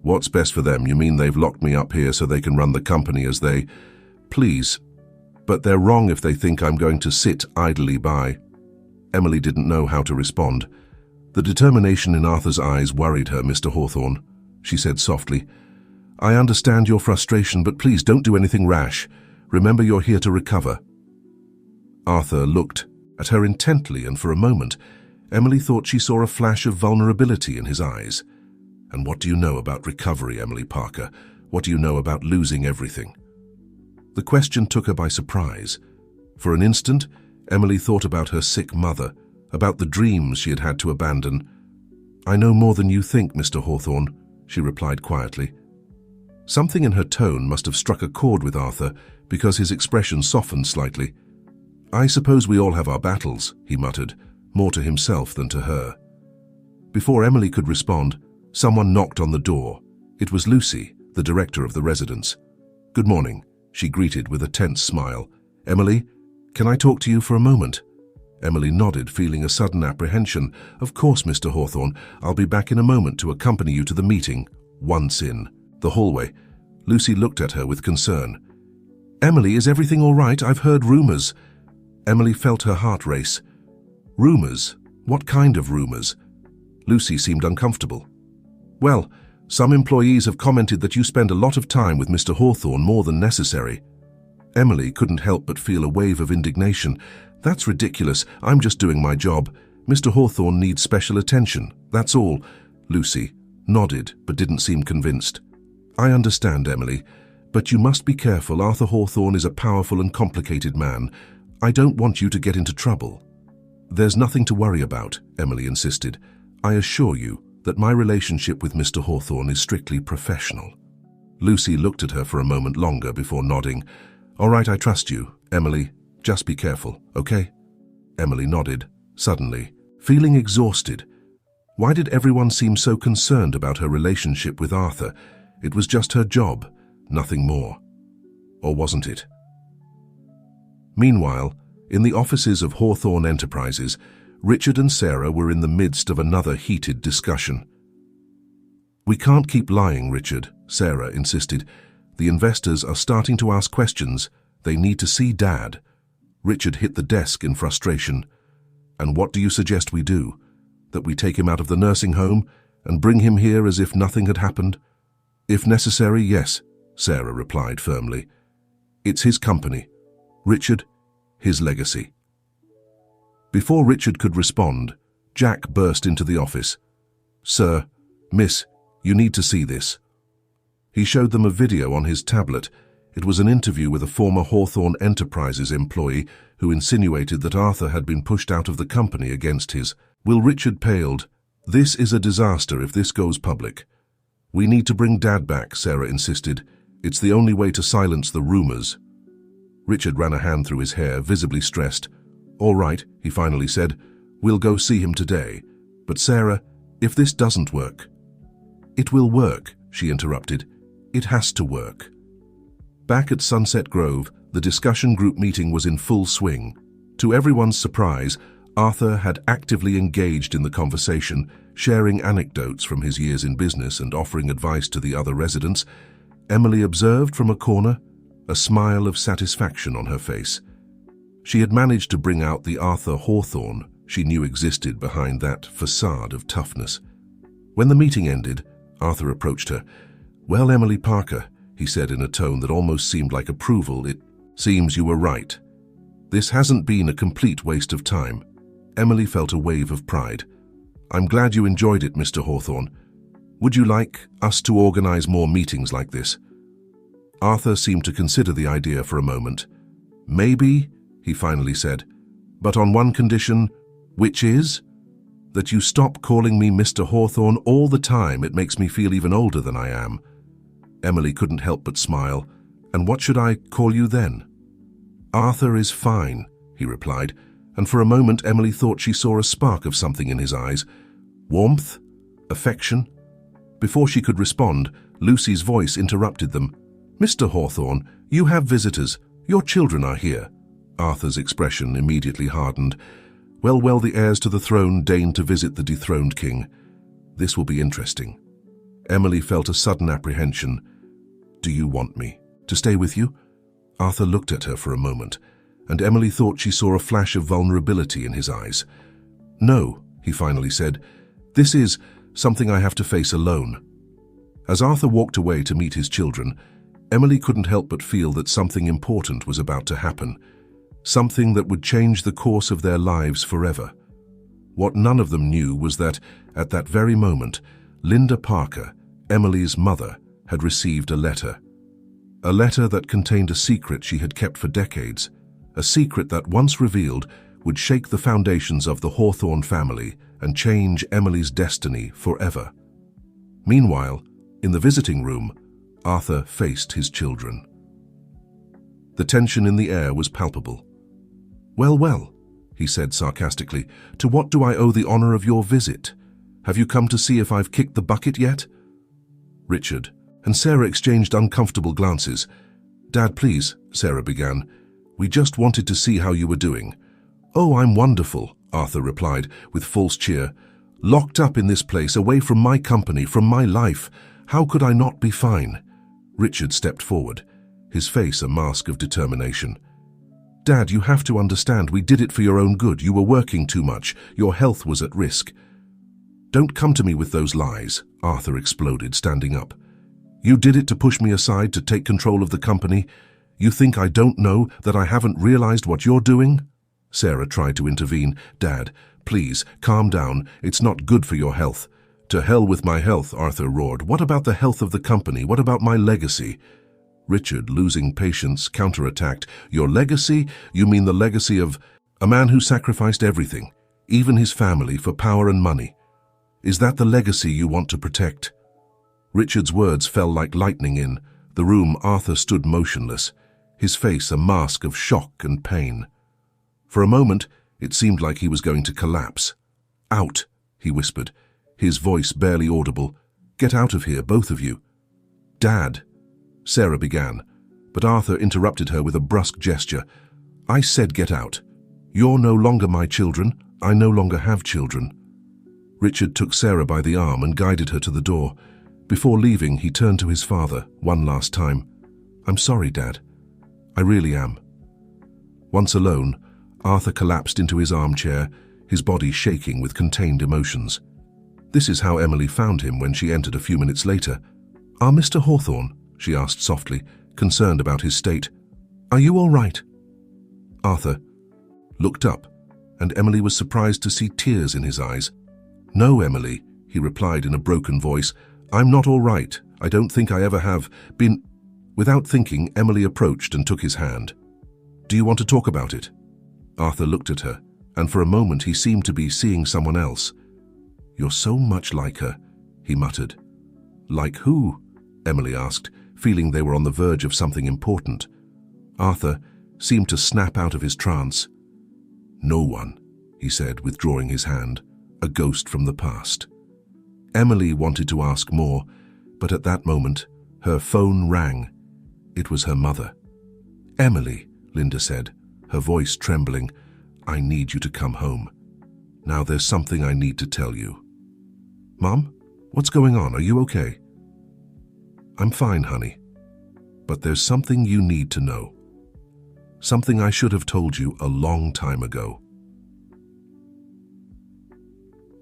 "What's best for them? You mean they've locked me up here so they can run the company as they please? But they're wrong if they think I'm going to sit idly by." Emily didn't know how to respond. The determination in Arthur's eyes worried her. "Mr. Hawthorne," she said softly, "I understand your frustration, but please don't do anything rash. Remember, you're here to recover." Arthur looked at her intently, and for a moment, Emily thought she saw a flash of vulnerability in his eyes. "And what do you know about recovery, Emily Parker? What do you know about losing everything?" The question took her by surprise. For an instant, Emily thought about her sick mother, about the dreams she had had to abandon. "I know more than you think, Mr. Hawthorne," she replied quietly. Something in her tone must have struck a chord with Arthur, because his expression softened slightly. "I suppose we all have our battles," he muttered, more to himself than to her. Before Emily could respond, someone knocked on the door. It was Lucy, the director of the residence. "Good morning," she greeted with a tense smile. "Emily, can I talk to you for a moment?" Emily nodded, feeling a sudden apprehension. "Of course, Mr. Hawthorne. I'll be back in a moment to accompany you to the meeting." Once in the hallway, Lucy looked at her with concern. "Emily, is everything all right? I've heard rumors." Emily felt her heart race. "Rumors? What kind of rumors?" Lucy seemed uncomfortable. "Well, some employees have commented that you spend a lot of time with Mr. Hawthorne, more than necessary." Emily couldn't help but feel a wave of indignation. "That's ridiculous. I'm just doing my job. Mr. Hawthorne needs special attention, that's all." Lucy nodded but didn't seem convinced. "I understand, Emily, but you must be careful. Arthur Hawthorne is a powerful and complicated man. I don't want you to get into trouble." "There's nothing to worry about," Emily insisted. "I assure you that my relationship with Mr. Hawthorne is strictly professional." Lucy looked at her for a moment longer before nodding. "All right, I trust you, Emily. Just be careful, okay?" Emily nodded, suddenly, feeling exhausted. Why did everyone seem so concerned about her relationship with Arthur? It was just her job, nothing more. Or wasn't it? Meanwhile, in the offices of Hawthorne Enterprises, Richard and Sarah were in the midst of another heated discussion. "We can't keep lying, Richard," Sarah insisted. "The investors are starting to ask questions. They need to see Dad." Richard hit the desk in frustration. "And what do you suggest we do? That we take him out of the nursing home and bring him here as if nothing had happened?" "If necessary, yes," Sarah replied firmly. "It's his company. Richard, his legacy." Before Richard could respond, Jack burst into the office. "Sir, Miss, you need to see this." He showed them a video on his tablet. It was an interview with a former Hawthorne Enterprises employee who insinuated that Arthur had been pushed out of the company against his will. Richard paled. "This is a disaster if this goes public." "We need to bring Dad back," Sarah insisted. "It's the only way to silence the rumors." Richard ran a hand through his hair, visibly stressed. "All right," he finally said. "We'll go see him today. But Sarah, if this doesn't work—" "It will work," she interrupted. "It has to work." Back at Sunset Grove, the discussion group meeting was in full swing. To everyone's surprise, Arthur had actively engaged in the conversation, sharing anecdotes from his years in business and offering advice to the other residents. Emily observed from a corner, a smile of satisfaction on her face. She had managed to bring out the Arthur Hawthorne she knew existed behind that facade of toughness. When the meeting ended, Arthur approached her. "Well, Emily Parker," he said in a tone that almost seemed like approval, "it seems you were right. This hasn't been a complete waste of time." Emily felt a wave of pride. "I'm glad you enjoyed it, Mr. Hawthorne. Would you like us to organize more meetings like this?" Arthur seemed to consider the idea for a moment. "Maybe," he finally said, "but on one condition, which is that you stop calling me Mr. Hawthorne all the time. It makes me feel even older than I am." Emily couldn't help but smile. "And what should I call you then?" "Arthur is fine," he replied, and for a moment Emily thought she saw a spark of something in his eyes. Warmth? Affection? Before she could respond, Lucy's voice interrupted them. "Mr. Hawthorne, you have visitors. Your children are here." Arthur's expression immediately hardened. Well, the heirs to the throne deign to visit the dethroned king. This will be interesting." Emily felt a sudden apprehension. "Do you want me to stay with you?" Arthur looked at her for a moment, and Emily thought she saw a flash of vulnerability in his eyes. "No," he finally said. "This is something I have to face alone." As Arthur walked away to meet his children, Emily couldn't help but feel that something important was about to happen. Something that would change the course of their lives forever. What none of them knew was that, at that very moment, Linda Parker, Emily's mother, had received a letter. A letter that contained a secret she had kept for decades, a secret that, once revealed, would shake the foundations of the Hawthorne family and change Emily's destiny forever. Meanwhile, in the visiting room, Arthur faced his children. The tension in the air was palpable. Well, he said sarcastically, "to what do I owe the honor of your visit? Have you come to see if I've kicked the bucket yet?" Richard and Sarah exchanged uncomfortable glances. "Dad, please," Sarah began. "We just wanted to see how you were doing." "Oh, I'm wonderful," Arthur replied with false cheer. "Locked up in this place, away from my company, from my life. How could I not be fine?" Richard stepped forward, his face a mask of determination. "Dad, you have to understand, we did it for your own good. You were working too much. Your health was at risk." "Don't come to me with those lies," Arthur exploded, standing up. "You did it to push me aside, to take control of the company. You think I don't know, that I haven't realized what you're doing?" Sarah tried to intervene. "Dad, please, calm down. It's not good for your health." "To hell with my health," Arthur roared. "What about the health of the company? What about my legacy?" Richard, losing patience, counterattacked. "Your legacy? You mean the legacy of a man who sacrificed everything, even his family, for power and money? Is that the legacy you want to protect?" Richard's words fell like lightning in the room. Arthur stood motionless, his face a mask of shock and pain. For a moment, it seemed like he was going to collapse. "Out," he whispered, his voice barely audible. "Get out of here, both of you." "Dad," Sarah began, but Arthur interrupted her with a brusque gesture. "I said get out. You're no longer my children. I no longer have children." Richard took Sarah by the arm and guided her to the door. Before leaving, he turned to his father one last time. "I'm sorry, Dad. I really am." Once alone, Arthur collapsed into his armchair, his body shaking with contained emotions. This is how Emily found him when she entered a few minutes later. "Ah, Mr. Hawthorne?" she asked softly, concerned about his state. "Are you all right?" Arthur looked up, and Emily was surprised to see tears in his eyes. "No, Emily," he replied in a broken voice. "I'm not all right. I don't think I ever have been." Without thinking, Emily approached and took his hand. "Do you want to talk about it?" Arthur looked at her, and for a moment he seemed to be seeing someone else. "You're so much like her," he muttered. "Like who?" Emily asked, feeling they were on the verge of something important. Arthur seemed to snap out of his trance. "No one," he said, withdrawing his hand, "a ghost from the past." Emily wanted to ask more, but at that moment, her phone rang. It was her mother. "Emily," Linda said, her voice trembling, "I need you to come home. Now there's something I need to tell you." "Mom, what's going on? Are you okay?" "I'm fine, honey. But there's something you need to know. Something I should have told you a long time ago."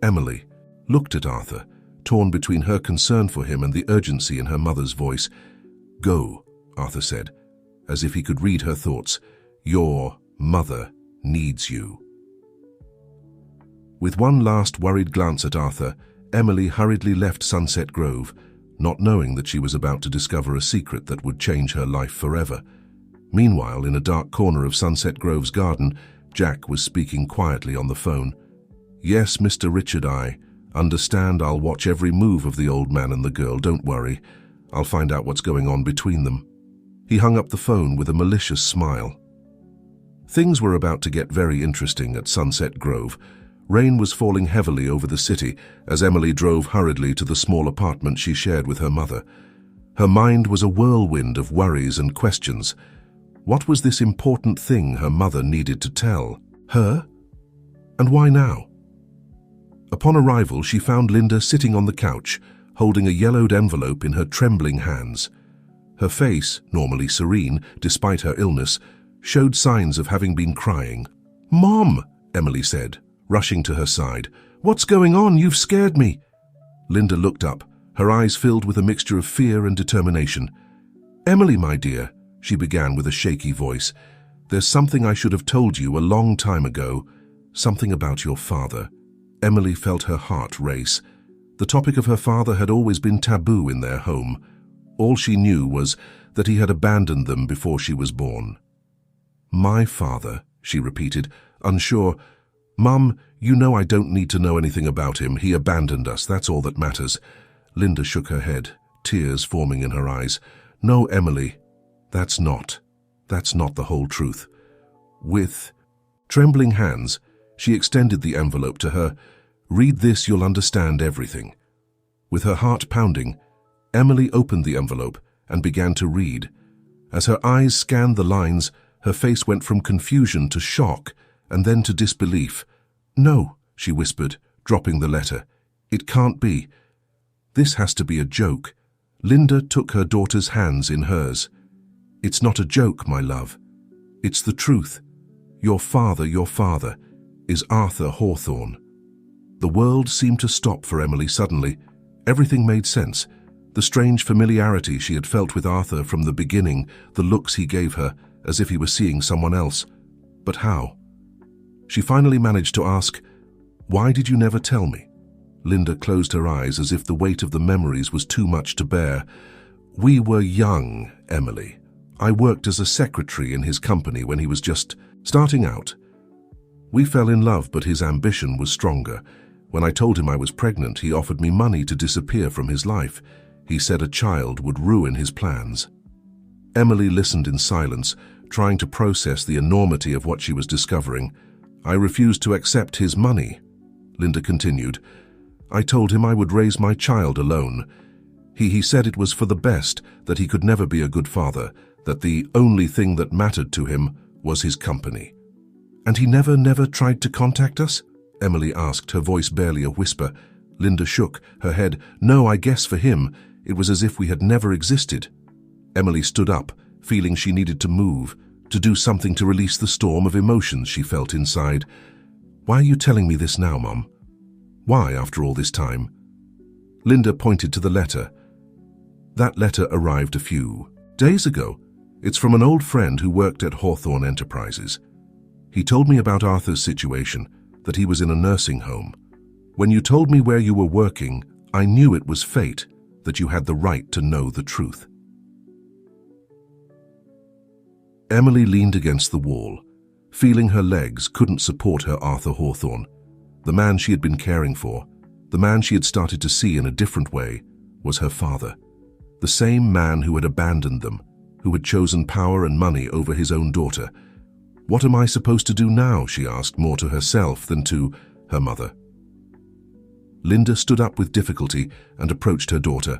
Emily looked at Arthur, torn between her concern for him and the urgency in her mother's voice. "Go," Arthur said, as if he could read her thoughts. "Your mother needs you." With one last worried glance at Arthur, Emily hurriedly left Sunset Grove, not knowing that she was about to discover a secret that would change her life forever. Meanwhile, in a dark corner of Sunset Grove's garden, Jack was speaking quietly on the phone. "Yes, Mr. Richard, I understand. I'll watch every move of the old man and the girl, don't worry. I'll find out what's going on between them." He hung up the phone with a malicious smile. Things were about to get very interesting at Sunset Grove. Rain was falling heavily over the city as Emily drove hurriedly to the small apartment she shared with her mother. Her mind was a whirlwind of worries and questions. What was this important thing her mother needed to tell her? And why now? Upon arrival, she found Linda sitting on the couch, holding a yellowed envelope in her trembling hands. Her face, normally serene despite her illness, showed signs of having been crying. "Mom," Emily said, rushing to her side. "What's going on? You've scared me." Linda looked up, her eyes filled with a mixture of fear and determination. "Emily, my dear," she began with a shaky voice, "there's something I should have told you a long time ago, something about your father." Emily felt her heart race. The topic of her father had always been taboo in their home. All she knew was that he had abandoned them before she was born. "My father," she repeated, unsure. "Mum, you know I don't need to know anything about him. He abandoned us, that's all that matters." Linda shook her head, tears forming in her eyes. "No, Emily, that's not the whole truth." With trembling hands, she extended the envelope to her. "Read this, you'll understand everything." With her heart pounding, Emily opened the envelope and began to read. As her eyes scanned the lines, her face went from confusion to shock and then to disbelief. "No," she whispered, dropping the letter. "It can't be. This has to be a joke." Linda took her daughter's hands in hers. "It's not a joke, my love. It's the truth. Your father is Arthur Hawthorne." The world seemed to stop for Emily suddenly. Everything made sense. The strange familiarity she had felt with Arthur from the beginning, the looks he gave her, as if he were seeing someone else. But how? She finally managed to ask, "Why did you never tell me?" Linda closed her eyes as if the weight of the memories was too much to bear. "We were young, Emily. I worked as a secretary in his company when he was just starting out. We fell in love, but his ambition was stronger. When I told him I was pregnant, he offered me money to disappear from his life. He said a child would ruin his plans." Emily listened in silence, trying to process the enormity of what she was discovering. "I refused to accept his money," Linda continued. "I told him I would raise my child alone. He said it was for the best, that he could never be a good father, that the only thing that mattered to him was his company." "And he never tried to contact us?" Emily asked, her voice barely a whisper. Linda shook her head. "No, I guess for him, it was as if we had never existed." Emily stood up, feeling she needed to move, to do something to release the storm of emotions she felt inside. "Why are you telling me this now, Mom? Why, after all this time?" Linda pointed to the letter. "That letter arrived a few days ago. It's from an old friend who worked at Hawthorne Enterprises. He told me about Arthur's situation, that he was in a nursing home. When you told me where you were working, I knew it was fate, that you had the right to know the truth." Emily leaned against the wall, feeling her legs couldn't support her Arthur Hawthorne. The man she had been caring for, the man she had started to see in a different way, was her father. The same man who had abandoned them, who had chosen power and money over his own daughter. What am I supposed to do now? She asked, more to herself than to her mother. Linda stood up with difficulty and approached her daughter.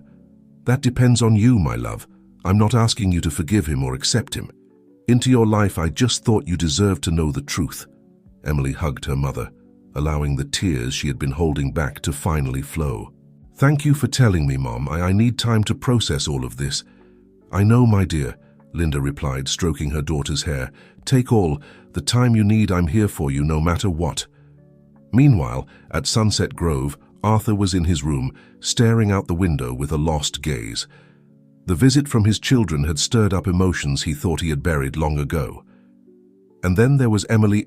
That depends on you, my love. I'm not asking you to forgive him or accept him. Into your life, I just thought you deserved to know the truth. Emily hugged her mother, allowing the tears she had been holding back to finally flow. Thank you for telling me, Mom. I need time to process all of this. I know, my dear, Linda replied, stroking her daughter's hair. Take all the time you need. I'm here for you, no matter what. Meanwhile, at Sunset Grove, Arthur was in his room, staring out the window with a lost gaze. The visit from his children had stirred up emotions he thought he had buried long ago. And then there was Emily,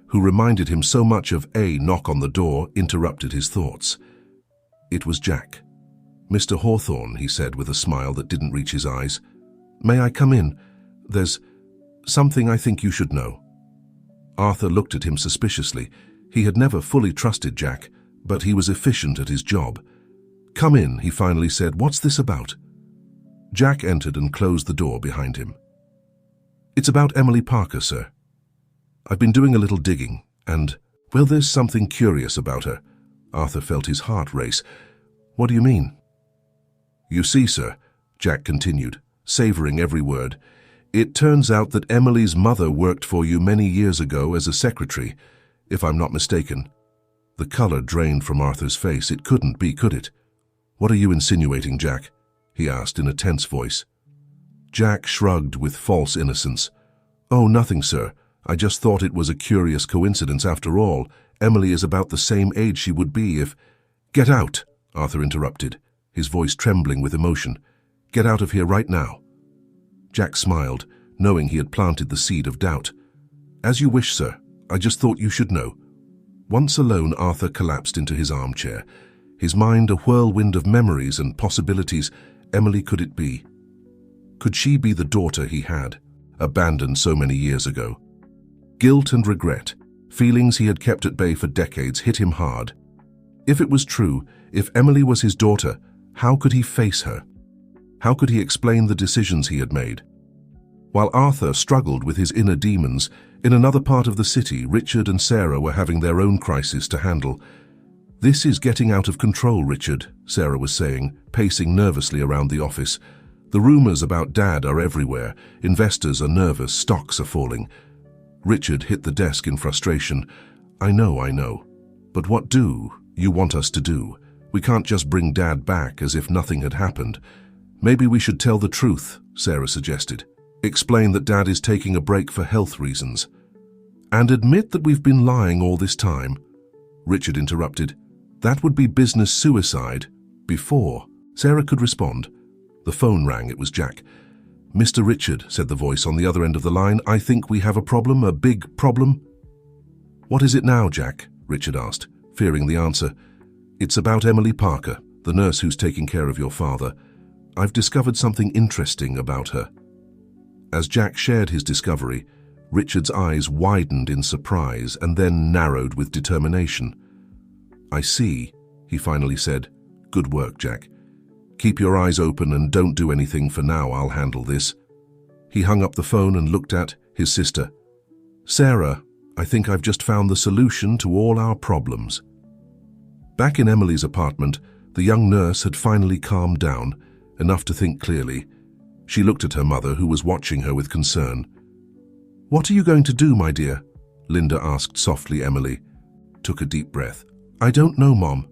who reminded him so much of a knock on the door, interrupted his thoughts. It was Jack. Mr. Hawthorne, he said with a smile that didn't reach his eyes. May I come in? There's something I think you should know. Arthur looked at him suspiciously. He had never fully trusted Jack, but he was efficient at his job. Come in, he finally said. What's this about? Jack entered and closed the door behind him. It's about Emily Parker, sir. I've been doing a little digging, and, well, there's something curious about her. Arthur felt his heart race. What do you mean? You see, sir, Jack continued, savoring every word, it turns out that Emily's mother worked for you many years ago as a secretary, if I'm not mistaken. The color drained from Arthur's face. It couldn't be, could it? What are you insinuating, Jack? He asked in a tense voice. Jack shrugged with false innocence. Oh, nothing, sir. I just thought it was a curious coincidence after all. Emily is about the same age she would be if— Get out, Arthur interrupted, his voice trembling with emotion. Get out of here right now. Jack smiled, knowing he had planted the seed of doubt. As you wish, sir. I just thought you should know. Once alone, Arthur collapsed into his armchair, his mind a whirlwind of memories and possibilities. Emily, could it be? Could she be the daughter he had, abandoned so many years ago? Guilt and regret, feelings he had kept at bay for decades, hit him hard. If it was true, if Emily was his daughter, how could he face her? How could he explain the decisions he had made? While Arthur struggled with his inner demons, in another part of the city, Richard and Sarah were having their own crisis to handle. This is getting out of control, Richard, Sarah was saying, pacing nervously around the office. The rumors about Dad are everywhere. Investors are nervous, stocks are falling. Richard hit the desk in frustration. I know. But what do you want us to do? We can't just bring Dad back as if nothing had happened. Maybe we should tell the truth, Sarah suggested. Explain that Dad is taking a break for health reasons. And admit that we've been lying all this time, Richard interrupted. That would be business suicide. Before Sarah could respond, the phone rang. It was Jack. Mr. Richard, said the voice on the other end of the line, I think we have a problem, a big problem. What is it now, Jack? Richard asked, fearing the answer. It's about Emily Parker, the nurse who's taking care of your father. I've discovered something interesting about her. As Jack shared his discovery, Richard's eyes widened in surprise and then narrowed with determination. I see, he finally said. Good work, Jack. Keep your eyes open and don't do anything for now. I'll handle this. He hung up the phone and looked at his sister. Sarah, I think I've just found the solution to all our problems. Back in Emily's apartment, the young nurse had finally calmed down, enough to think clearly. She looked at her mother, who was watching her with concern. What are you going to do, my dear? Linda asked softly. Emily took a deep breath. I don't know, Mom.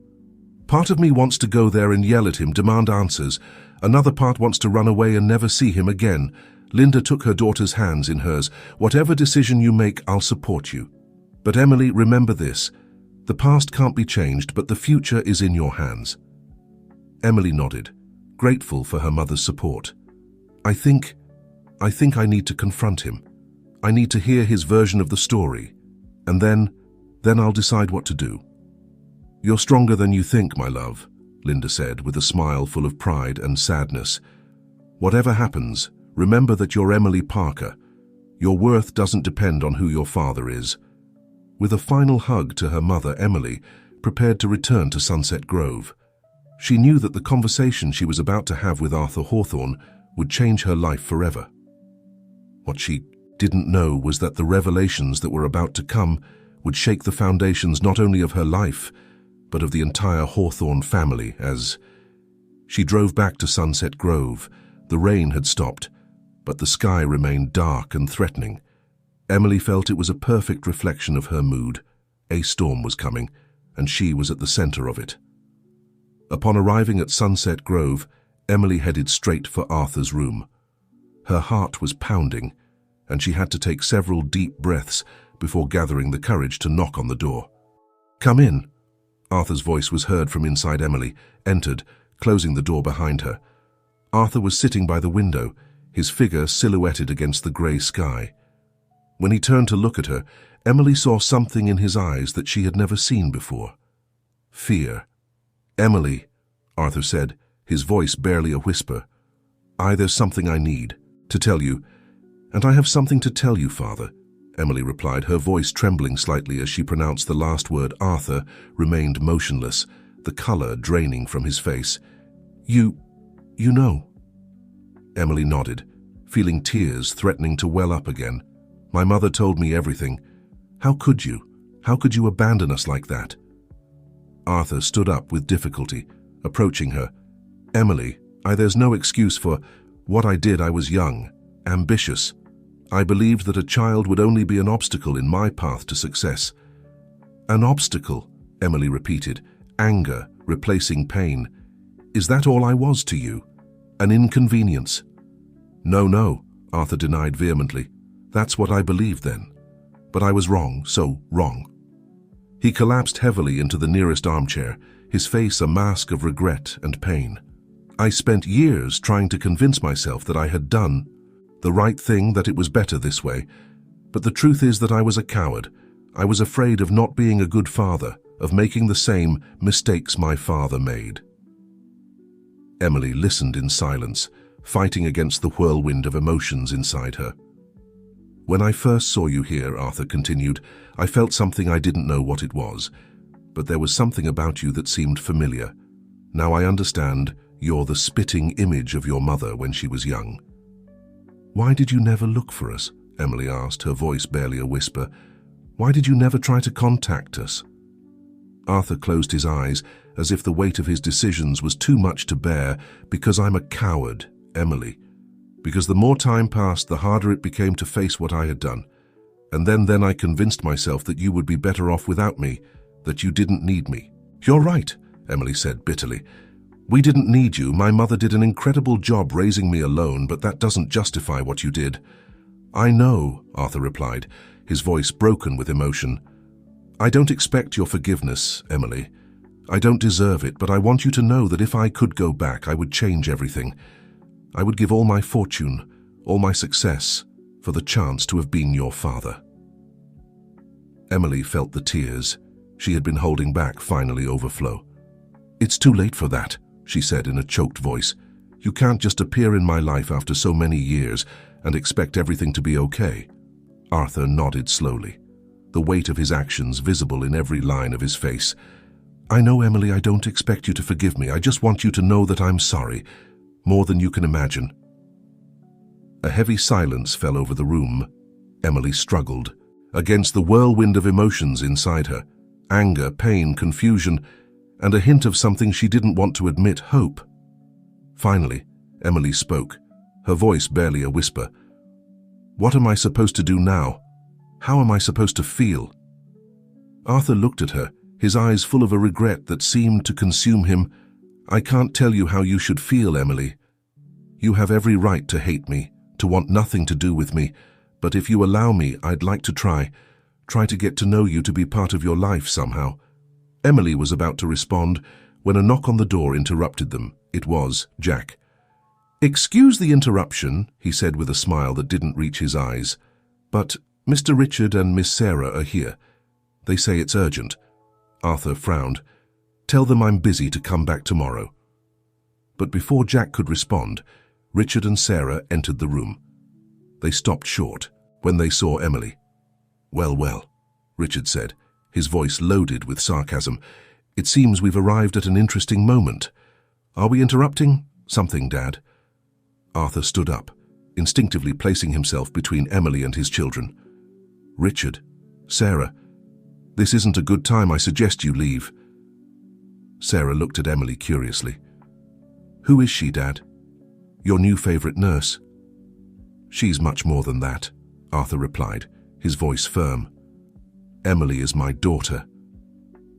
Part of me wants to go there and yell at him, demand answers. Another part wants to run away and never see him again. Linda took her daughter's hands in hers. Whatever decision you make, I'll support you. But Emily, remember this. The past can't be changed, but the future is in your hands. Emily nodded, grateful for her mother's support. I think I need to confront him. I need to hear his version of the story. And then I'll decide what to do. You're stronger than you think, my love, Linda said with a smile full of pride and sadness. Whatever happens, remember that you're Emily Parker, Your worth doesn't depend on who your father is." With a final hug to her mother, Emily prepared to return to Sunset Grove. She knew that the conversation she was about to have with Arthur Hawthorne would change her life forever. What she didn't know was that the revelations that were about to come would shake the foundations not only of her life, but of the entire Hawthorne family. As she drove back to Sunset Grove, the rain had stopped, but the sky remained dark and threatening. Emily felt it was a perfect reflection of her mood. A storm was coming, and she was at the center of it. Upon arriving at Sunset Grove, Emily headed straight for Arthur's room. Her heart was pounding, and she had to take several deep breaths before gathering the courage to knock on the door. "Come in." Arthur's voice was heard from inside. Emily entered, closing the door behind her. Arthur was sitting by the window, his figure silhouetted against the grey sky. When he turned to look at her, Emily saw something in his eyes that she had never seen before. Fear. "Emily," Arthur said, his voice barely a whisper. "There's something I need to tell you." "And I have something to tell you, Father," Emily replied, her voice trembling slightly as she pronounced the last word. Arthur remained motionless, the color draining from his face. You know." Emily nodded, feeling tears threatening to well up again. "My mother told me everything. How could you? How could you abandon us like that?" Arthur stood up with difficulty, approaching her. "Emily, there's no excuse for what I did. I was young, ambitious. I believed that a child would only be an obstacle in my path to success." "An obstacle," Emily repeated, anger replacing pain. "Is that all I was to you? An inconvenience?" No, Arthur denied vehemently. "That's what I believed then. But I was wrong, so wrong." He collapsed heavily into the nearest armchair, his face a mask of regret and pain. "I spent years trying to convince myself that I had done the right thing, that it was better this way. But the truth is that I was a coward. I was afraid of not being a good father, of making the same mistakes my father made." Emily listened in silence, fighting against the whirlwind of emotions inside her. "When I first saw you here," Arthur continued, "I felt something. I didn't know what it was. But there was something about you that seemed familiar. Now I understand. You're the spitting image of your mother when she was young." "Why did you never look for us?" Emily asked, her voice barely a whisper. "Why did you never try to contact us?" Arthur closed his eyes, as if the weight of his decisions was too much to bear. "Because I'm a coward, Emily. Because the more time passed, the harder it became to face what I had done. And then I convinced myself that you would be better off without me, that you didn't need me." "You're right," Emily said bitterly. "We didn't need you. My mother did an incredible job raising me alone, but that doesn't justify what you did." "I know," Arthur replied, his voice broken with emotion. "I don't expect your forgiveness, Emily. I don't deserve it, but I want you to know that if I could go back, I would change everything. I would give all my fortune, all my success, for the chance to have been your father." Emily felt the tears she had been holding back finally overflow. "It's too late for that," she said in a choked voice. "You can't just appear in my life after so many years and expect everything to be okay." Arthur nodded slowly, the weight of his actions visible in every line of his face. "I know, Emily, I don't expect you to forgive me. I just want you to know that I'm sorry, more than you can imagine." A heavy silence fell over the room. Emily struggled against the whirlwind of emotions inside her: anger, pain, confusion, and a hint of something she didn't want to admit: hope. Finally, Emily spoke, her voice barely a whisper. "What am I supposed to do now? How am I supposed to feel?" Arthur looked at her, his eyes full of a regret that seemed to consume him. "I can't tell you how you should feel, Emily. You have every right to hate me, to want nothing to do with me, but if you allow me, I'd like to try to get to know you, to be part of your life somehow." Emily was about to respond when a knock on the door interrupted them. It was Jack. "Excuse the interruption," he said with a smile that didn't reach his eyes, "but Mr. Richard and Miss Sarah are here. They say it's urgent." Arthur frowned. "Tell them I'm busy to come back tomorrow." But before Jack could respond, Richard and Sarah entered the room. They stopped short, when they saw Emily. "Well, well," Richard said, his voice loaded with sarcasm. "It seems we've arrived at an interesting moment. Are we interrupting something, Dad?" Arthur stood up, instinctively placing himself between Emily and his children. "Richard, Sarah, this isn't a good time. I suggest you leave." Sarah looked at Emily curiously. "Who is she, Dad?" "Your new favorite nurse." "She's much more than that," Arthur replied, his voice firm. "Emily is my daughter."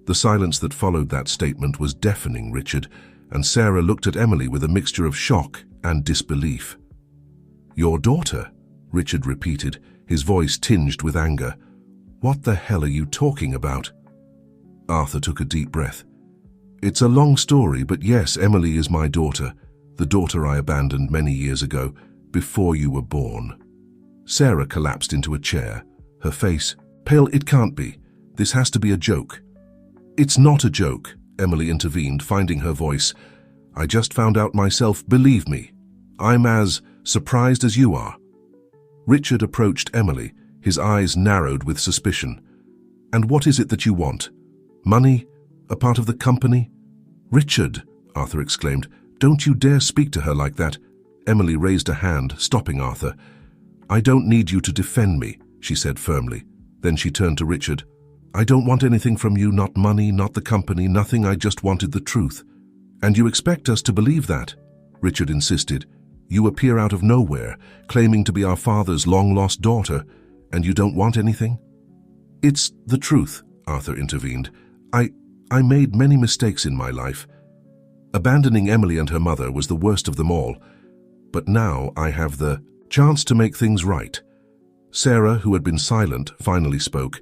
The silence that followed that statement was deafening, Richard, and Sarah looked at Emily with a mixture of shock and disbelief. "Your daughter?" Richard repeated, his voice tinged with anger. "What the hell are you talking about?" Arthur took a deep breath. "It's a long story, but yes, Emily is my daughter, the daughter I abandoned many years ago, before you were born." Sarah collapsed into a chair, her face pale. "It can't be. This has to be a joke." "It's not a joke," Emily intervened, finding her voice. "I just found out myself, believe me. I'm as surprised as you are." Richard approached Emily, his eyes narrowed with suspicion. "And what is it that you want? Money? A part of the company?" "Richard," Arthur exclaimed, "don't you dare speak to her like that." Emily raised a hand, stopping Arthur. "I don't need you to defend me," she said firmly. Then she turned to Richard. "I don't want anything from you, not money, not the company, nothing. I just wanted the truth." "And you expect us to believe that?" Richard insisted. "You appear out of nowhere, claiming to be our father's long-lost daughter, and you don't want anything?" "It's the truth," Arthur intervened. I made many mistakes in my life. Abandoning Emily and her mother was the worst of them all. But now I have the chance to make things right." Sarah, who had been silent, finally spoke.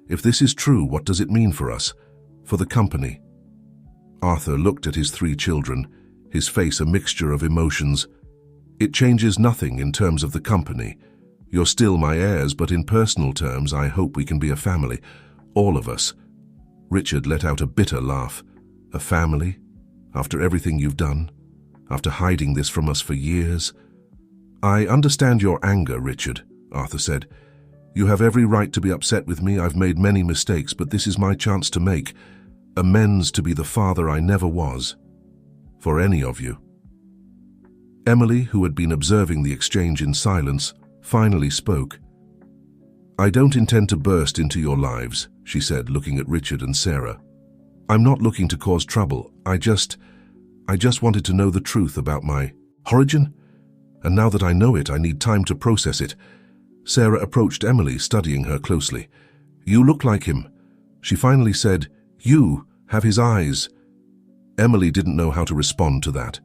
"If this is true, what does it mean for us? For the company?" Arthur looked at his 3 children, his face a mixture of emotions. "It changes nothing in terms of the company. You're still my heirs, but in personal terms, I hope we can be a family. All of us." Richard let out a bitter laugh. "A family? After everything you've done? After hiding this from us for years?" "I understand your anger, Richard," Arthur said. "You have every right to be upset with me. I've made many mistakes, but this is my chance to make amends, to be the father I never was. For any of you." Emily, who had been observing the exchange in silence, finally spoke. "I don't intend to burst into your lives," she said, looking at Richard and Sarah. "I'm not looking to cause trouble. I just wanted to know the truth about my origin. And now that I know it, I need time to process it." Sarah approached Emily, studying her closely. "You look like him." She finally said, "You have his eyes." Emily didn't know how to respond to that.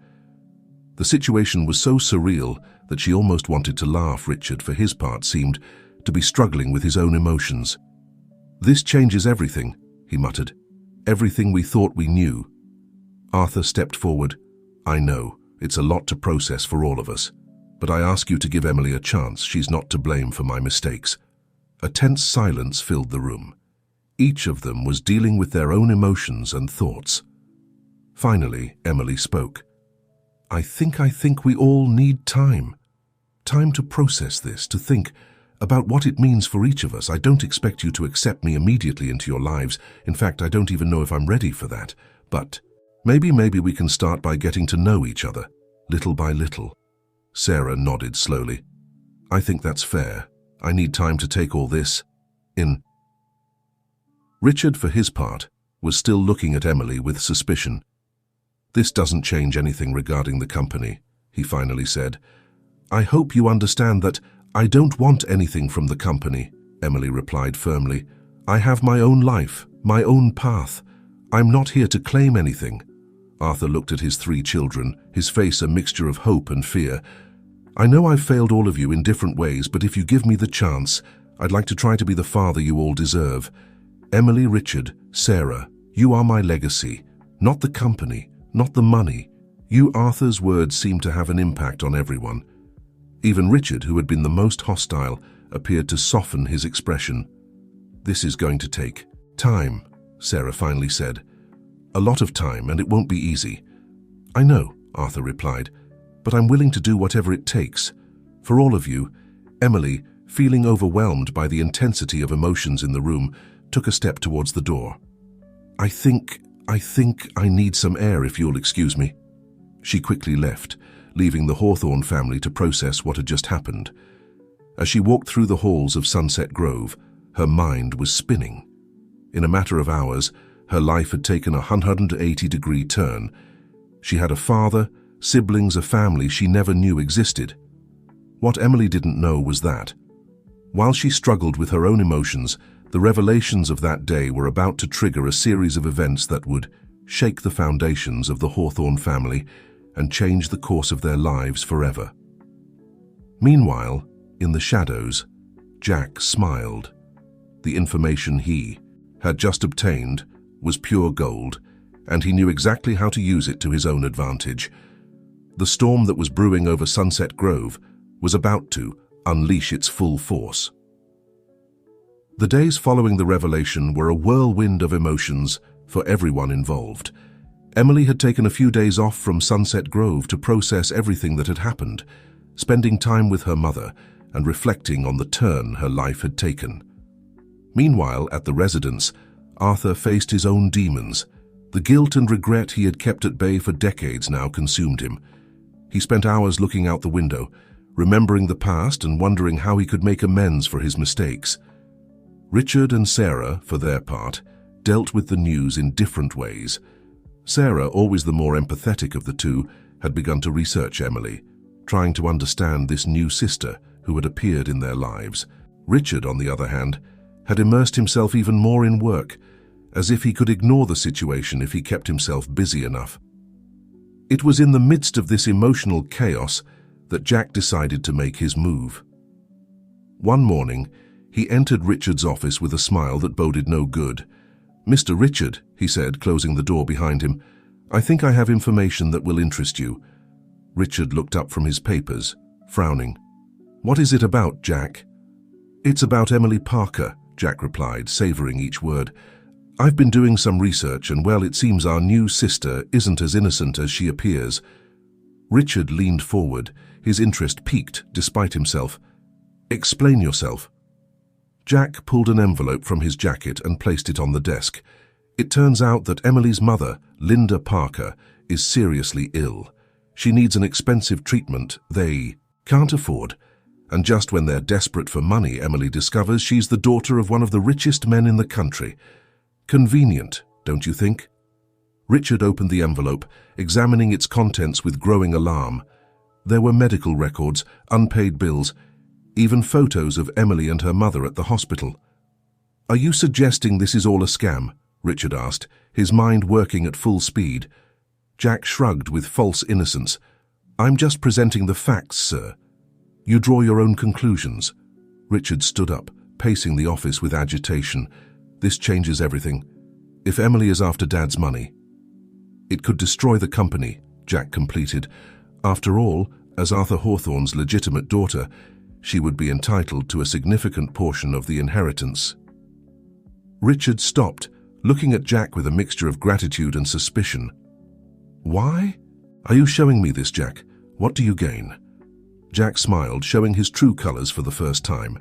The situation was so surreal that she almost wanted to laugh. Richard, for his part, seemed to be struggling with his own emotions. "This changes everything," he muttered. "Everything we thought we knew." Arthur stepped forward. "I know, it's a lot to process for all of us, but I ask you to give Emily a chance. She's not to blame for my mistakes." A tense silence filled the room. Each of them was dealing with their own emotions and thoughts. Finally, Emily spoke. I think we all need time. Time to process this, to think about what it means for each of us. I don't expect you to accept me immediately into your lives. In fact, I don't even know if I'm ready for that. But maybe we can start by getting to know each other, little by little." Sarah nodded slowly. "I think that's fair. I need time to take all this in." Richard, for his part, was still looking at Emily with suspicion. "This doesn't change anything regarding the company," he finally said. "I hope you understand that I don't want anything from the company," Emily replied firmly. "I have my own life, my own path. I'm not here to claim anything." Arthur looked at his 3 children, his face a mixture of hope and fear. "I know I've failed all of you in different ways, but if you give me the chance, I'd like to try to be the father you all deserve. Emily, Richard, Sarah, you are my legacy, not the company, not the money." Arthur's words seemed to have an impact on everyone. Even Richard, who had been the most hostile, appeared to soften his expression. "This is going to take time," Sarah finally said. "A lot of time, and it won't be easy." "I know," Arthur replied, "but I'm willing to do whatever it takes. For all of you, Emily, feeling overwhelmed by the intensity of emotions in the room, took a step towards the door. I think I need some air, if you'll excuse me." She quickly left, leaving the Hawthorne family to process what had just happened. As she walked through the halls of Sunset Grove, her mind was spinning. In a matter of hours, her life had taken a 180-degree turn. She had a father, siblings, a family she never knew existed. What Emily didn't know was that, while she struggled with her own emotions, the revelations of that day were about to trigger a series of events that would shake the foundations of the Hawthorne family and change the course of their lives forever. Meanwhile, in the shadows, Jack smiled. The information he had just obtained was pure gold, and he knew exactly how to use it to his own advantage. The storm that was brewing over Sunset Grove was about to unleash its full force. The days following the revelation were a whirlwind of emotions for everyone involved. Emily had taken a few days off from Sunset Grove to process everything that had happened, spending time with her mother and reflecting on the turn her life had taken. Meanwhile, at the residence, Arthur faced his own demons. The guilt and regret he had kept at bay for decades now consumed him. He spent hours looking out the window, remembering the past and wondering how he could make amends for his mistakes. Richard and Sarah, for their part, dealt with the news in different ways. Sarah, always the more empathetic of the two, had begun to research Emily, trying to understand this new sister who had appeared in their lives. Richard, on the other hand, had immersed himself even more in work, as if he could ignore the situation if he kept himself busy enough. It was in the midst of this emotional chaos that Jack decided to make his move. One morning, he entered Richard's office with a smile that boded no good. "Mr. Richard," he said, closing the door behind him, "I think I have information that will interest you." Richard looked up from his papers, frowning. "What is it about, Jack?" "It's about Emily Parker," Jack replied, savoring each word. "I've been doing some research, and well, it seems our new sister isn't as innocent as she appears." Richard leaned forward, his interest piqued despite himself. "Explain yourself." Jack pulled an envelope from his jacket and placed it on the desk. "It turns out that Emily's mother, Linda Parker, is seriously ill. She needs an expensive treatment they can't afford. And just when they're desperate for money, Emily discovers she's the daughter of one of the richest men in the country. Convenient, don't you think?" Richard opened the envelope, examining its contents with growing alarm. There were medical records, unpaid bills, even photos of Emily and her mother at the hospital. "Are you suggesting this is all a scam?" Richard asked, his mind working at full speed. Jack shrugged with false innocence. "I'm just presenting the facts, sir. You draw your own conclusions." Richard stood up, pacing the office with agitation. "This changes everything. If Emily is after Dad's money, it could destroy the company," Jack completed. "After all, as Arthur Hawthorne's legitimate daughter, she would be entitled to a significant portion of the inheritance." Richard stopped, looking at Jack with a mixture of gratitude and suspicion. "Why? Are you showing me this, Jack? What do you gain?" Jack smiled, showing his true colors for the first time.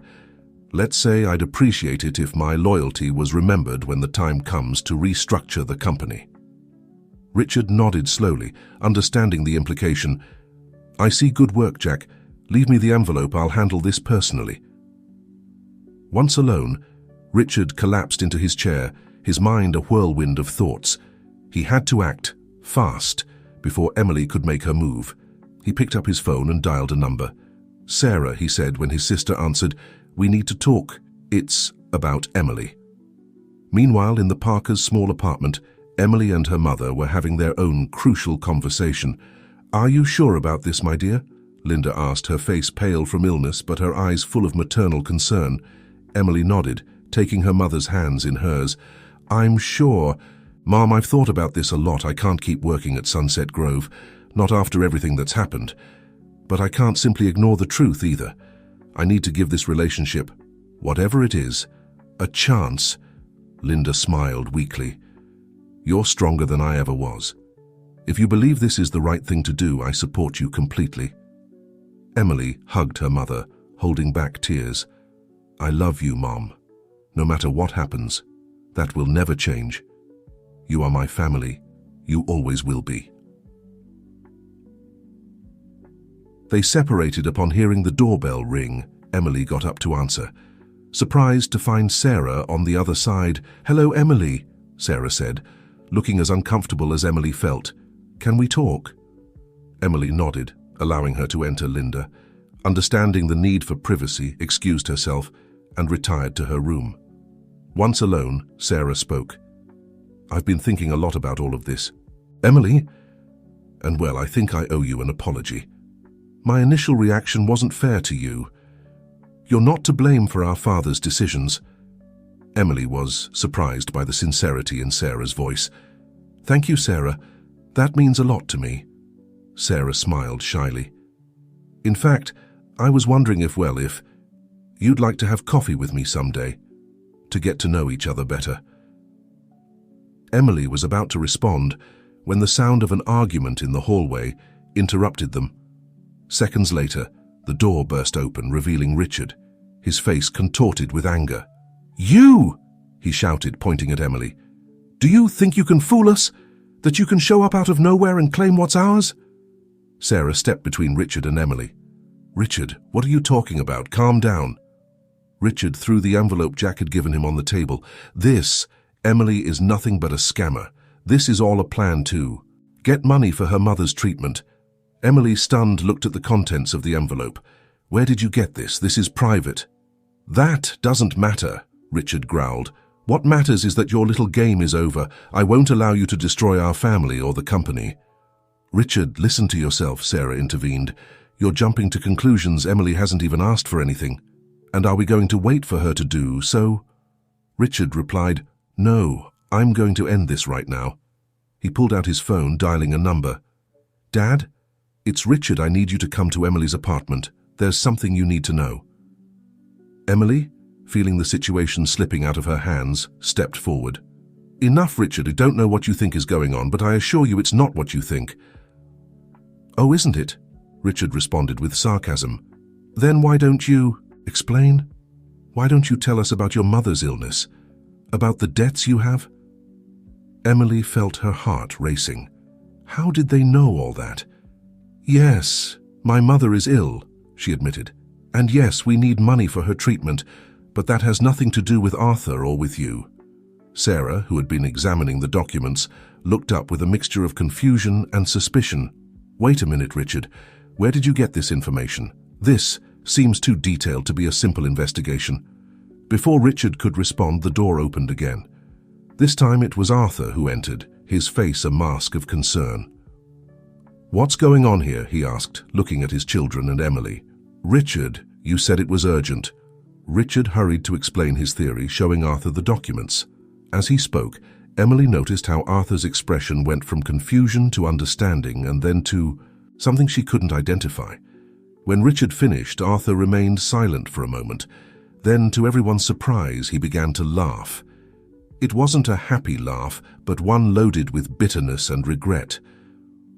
"Let's say I'd appreciate it if my loyalty was remembered when the time comes to restructure the company." Richard nodded slowly, understanding the implication. "I see. Good work, Jack. Leave me the envelope. I'll handle this personally." Once alone, Richard collapsed into his chair, his mind a whirlwind of thoughts. He had to act fast before Emily could make her move. He picked up his phone and dialed a number. "Sarah," he said when his sister answered, "we need to talk. It's about Emily." Meanwhile, in the Parkers' small apartment, Emily and her mother were having their own crucial conversation. "Are you sure about this, my dear?" Linda asked, her face pale from illness but her eyes full of maternal concern. Emily nodded, taking her mother's hands in hers. "I'm sure. Mom, I've thought about this a lot. I can't keep working at Sunset Grove, not after everything that's happened. But I can't simply ignore the truth either. I need to give this relationship, whatever it is, a chance." Linda smiled weakly. "You're stronger than I ever was. If you believe this is the right thing to do, I support you completely." Emily hugged her mother, holding back tears. I love you, Mom. No matter what happens, that will never change. You are my family. You always will be. They separated upon hearing the doorbell ring. Emily got up to answer, surprised to find Sarah on the other side. "Hello, Emily," Sarah said, looking as uncomfortable as Emily felt. "Can we talk?" Emily nodded, allowing her to enter. Linda, understanding the need for privacy, excused herself and retired to her room. Once alone, Sarah spoke. "I've been thinking a lot about all of this, Emily, and well, I think I owe you an apology. My initial reaction wasn't fair to you. You're not to blame for our father's decisions." Emily was surprised by the sincerity in Sarah's voice. "Thank you, Sarah. That means a lot to me." Sarah smiled shyly. "In fact, I was wondering if you'd like to have coffee with me someday, to get to know each other better." Emily was about to respond when the sound of an argument in the hallway interrupted them. Seconds later, the door burst open, revealing Richard, his face contorted with anger. "You!" he shouted, pointing at Emily. "Do you think you can fool us? That you can show up out of nowhere and claim what's ours?" Sarah stepped between Richard and Emily. "Richard, what are you talking about? Calm down." Richard threw the envelope Jack had given him on the table. "This, Emily, is nothing but a scammer. This is all a plan to get money for her mother's treatment." Emily, stunned, looked at the contents of the envelope. "Where did you get this? This is private." "That doesn't matter," Richard growled. "What matters is that your little game is over. I won't allow you to destroy our family or the company." "Richard, listen to yourself," Sarah intervened. "You're jumping to conclusions. Emily hasn't even asked for anything. And are we going to wait for her to do so?" Richard replied, "No, I'm going to end this right now." He pulled out his phone, dialing a number. "Dad? It's Richard. I need you to come to Emily's apartment. There's something you need to know." Emily, feeling the situation slipping out of her hands, stepped forward. "Enough, Richard. I don't know what you think is going on, but I assure you it's not what you think." "Oh, isn't it?" Richard responded with sarcasm. "Then why don't you explain? Why don't you tell us about your mother's illness? About the debts you have?" Emily felt her heart racing. How did they know all that? "Yes, my mother is ill," she admitted. "And yes, we need money for her treatment, but that has nothing to do with Arthur or with you." Sarah, who had been examining the documents, looked up with a mixture of confusion and suspicion. "Wait a minute, Richard. Where did you get this information? This seems too detailed to be a simple investigation." Before Richard could respond, the door opened again. This time it was Arthur who entered, his face a mask of concern. "What's going on here?" he asked, looking at his children and Emily. "Richard, you said it was urgent." Richard hurried to explain his theory, showing Arthur the documents. As he spoke, Emily noticed how Arthur's expression went from confusion to understanding and then to something she couldn't identify. When Richard finished, Arthur remained silent for a moment. Then, to everyone's surprise, he began to laugh. It wasn't a happy laugh, but one loaded with bitterness and regret.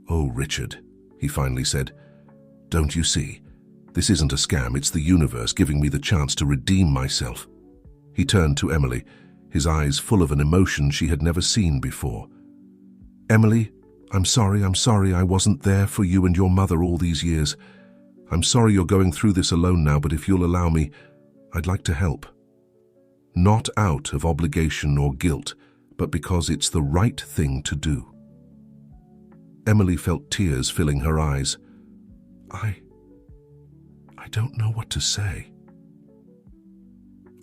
"Oh, Richard," he finally said, "don't you see? This isn't a scam, it's the universe giving me the chance to redeem myself." He turned to Emily, his eyes full of an emotion she had never seen before. "Emily, I'm sorry I wasn't there for you and your mother all these years. I'm sorry you're going through this alone now, but if you'll allow me, I'd like to help. Not out of obligation or guilt, but because it's the right thing to do." Emily felt tears filling her eyes. I don't know what to say."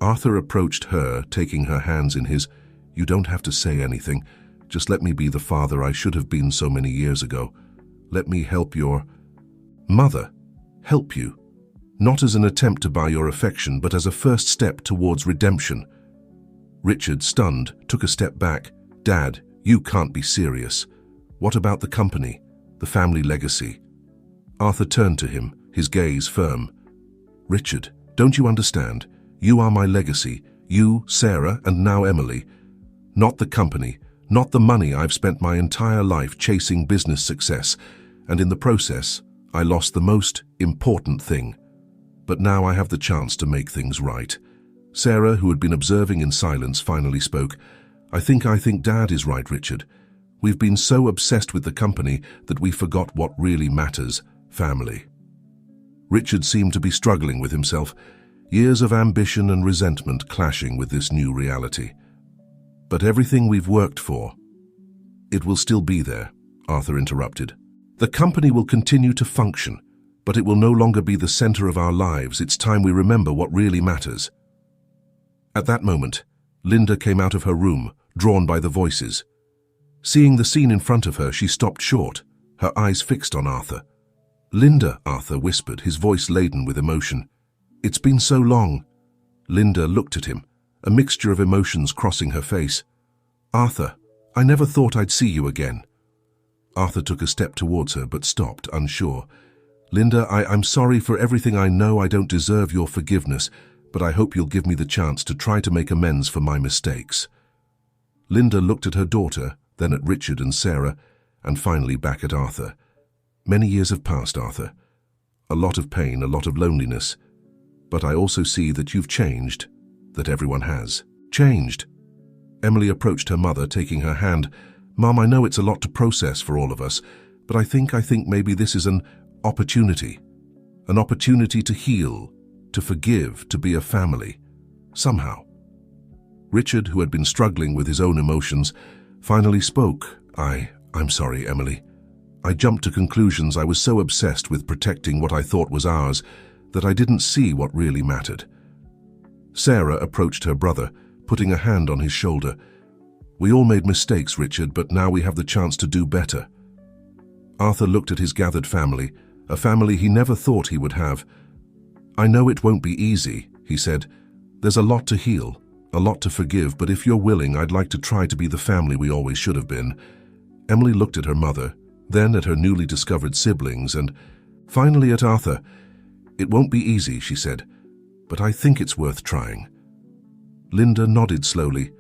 Arthur approached her, taking her hands in his. "You don't have to say anything. Just let me be the father I should have been so many years ago. Let me help your mother. Help you. Not as an attempt to buy your affection, but as a first step towards redemption." Richard, stunned, took a step back. "Dad, you can't be serious. What about the company, the family legacy?" Arthur turned to him, his gaze firm. "Richard, don't you understand? You are my legacy. You, Sarah, and now Emily. Not the company, not the money. I've spent my entire life chasing business success, and in the process, I lost the most important thing. But now I have the chance to make things right. Sarah, who had been observing in silence, finally spoke. I think Dad is right, Richard. We've been so obsessed with the company that we forgot what really matters, family. Richard seemed to be struggling with himself, years of ambition and resentment clashing with this new reality. But everything we've worked for, it will still be there, Arthur interrupted. The company will continue to function, but it will no longer be the center of our lives. It's time we remember what really matters. At that moment, Linda came out of her room, drawn by the voices. Seeing the scene in front of her, she stopped short, her eyes fixed on Arthur. Linda, Arthur whispered, his voice laden with emotion. It's been so long. Linda looked at him, a mixture of emotions crossing her face. Arthur, I never thought I'd see you again. Arthur took a step towards her, but stopped, unsure. Linda, I'm sorry for everything. I know I don't deserve your forgiveness, but I hope you'll give me the chance to try to make amends for my mistakes. Linda looked at her daughter, then at Richard and Sarah, and finally back at Arthur. Many years have passed, Arthur. A lot of pain, a lot of loneliness. But I also see that you've changed, that everyone has. Changed. Emily approached her mother, taking her hand. Mom, I know it's a lot to process for all of us, but I think maybe this is an opportunity to heal, to forgive, to be a family, somehow. Richard, who had been struggling with his own emotions, finally spoke. I'm sorry, Emily. I jumped to conclusions. I was so obsessed with protecting what I thought was ours that I didn't see what really mattered. Sarah approached her brother, putting a hand on his shoulder. We all made mistakes, Richard, but now we have the chance to do better. Arthur looked at his gathered family, a family he never thought he would have. I know it won't be easy, he said. There's a lot to heal, a lot to forgive, but if you're willing, I'd like to try to be the family we always should have been. Emily looked at her mother, then at her newly discovered siblings, and finally at Arthur. It won't be easy, she said, but I think it's worth trying. Linda nodded slowly.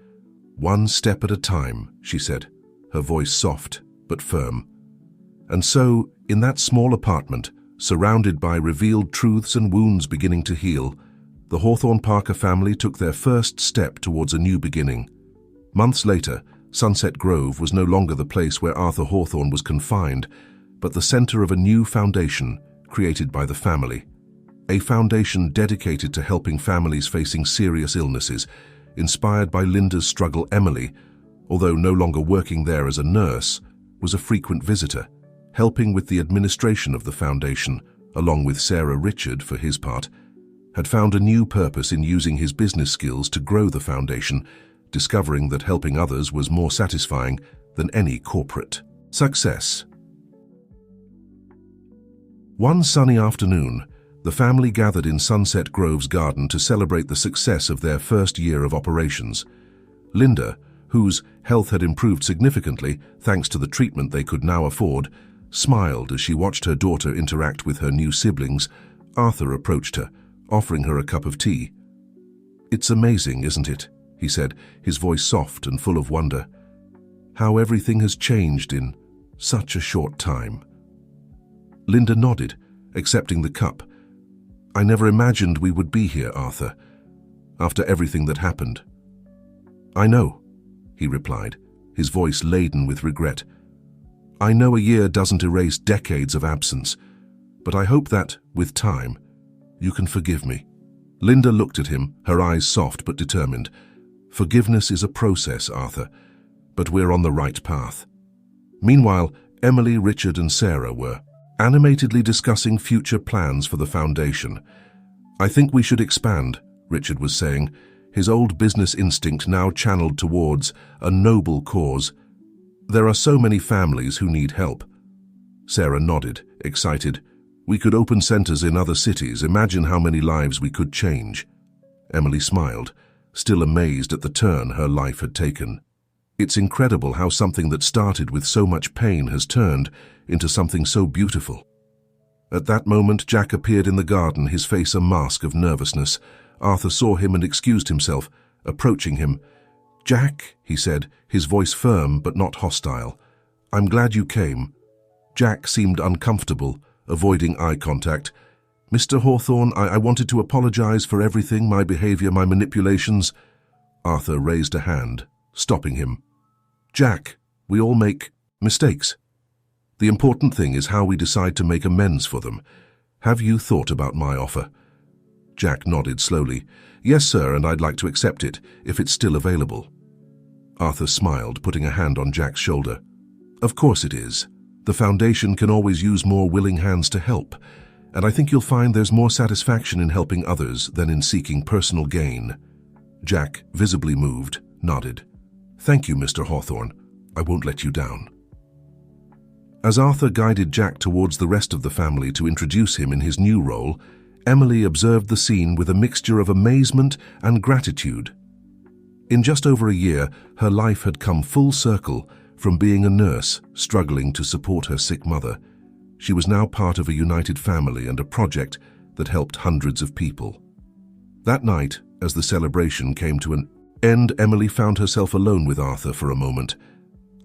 One step at a time, she said, her voice soft but firm. And so, in that small apartment, surrounded by revealed truths and wounds beginning to heal, the Hawthorne-Parker family took their first step towards a new beginning. Months later, Sunset Grove was no longer the place where Arthur Hawthorne was confined, but the center of a new foundation created by the family. A foundation dedicated to helping families facing serious illnesses, inspired by Linda's struggle. Emily, although no longer working there as a nurse, was a frequent visitor, helping with the administration of the foundation, along with Sarah. Richard, for his part, had found a new purpose in using his business skills to grow the foundation, discovering that helping others was more satisfying than any corporate success. One sunny afternoon, the family gathered in Sunset Grove's garden to celebrate the success of their first year of operations. Linda, whose health had improved significantly thanks to the treatment they could now afford, smiled as she watched her daughter interact with her new siblings. Arthur approached her, offering her a cup of tea. It's amazing, isn't it? He said, his voice soft and full of wonder. How everything has changed in such a short time. Linda nodded, accepting the cup. I never imagined we would be here, Arthur, after everything that happened. I know, he replied, his voice laden with regret. I know a year doesn't erase decades of absence, but I hope that, with time, you can forgive me. Linda looked at him, her eyes soft but determined. Forgiveness is a process, Arthur, but we're on the right path. Meanwhile, Emily, Richard, and Sarah were animatedly discussing future plans for the foundation. I think we should expand, Richard was saying, his old business instinct now channeled towards a noble cause. There are so many families who need help. Sarah nodded, excited. We could open centers in other cities. Imagine how many lives we could change. Emily smiled, still amazed at the turn her life had taken. It's incredible how something that started with so much pain has turned into something so beautiful. At that moment, Jack appeared in the garden, his face a mask of nervousness. Arthur saw him and excused himself, approaching him. Jack, he said, his voice firm but not hostile. I'm glad you came. Jack seemed uncomfortable, avoiding eye contact. Mr. Hawthorne, I wanted to apologize for everything, my behavior, my manipulations. Arthur raised a hand, stopping him. Jack, we all make mistakes. The important thing is how we decide to make amends for them. Have you thought about my offer? Jack nodded slowly. Yes, sir, and I'd like to accept it, if it's still available. Arthur smiled, putting a hand on Jack's shoulder. Of course it is. The Foundation can always use more willing hands to help, and I think you'll find there's more satisfaction in helping others than in seeking personal gain. Jack, visibly moved, nodded. Thank you, Mr. Hawthorne. I won't let you down. As Arthur guided Jack towards the rest of the family to introduce him in his new role, Emily observed the scene with a mixture of amazement and gratitude. In just over a year, her life had come full circle. From being a nurse, struggling to support her sick mother, she was now part of a united family and a project that helped hundreds of people. That night, as the celebration came to an end, Emily found herself alone with Arthur for a moment.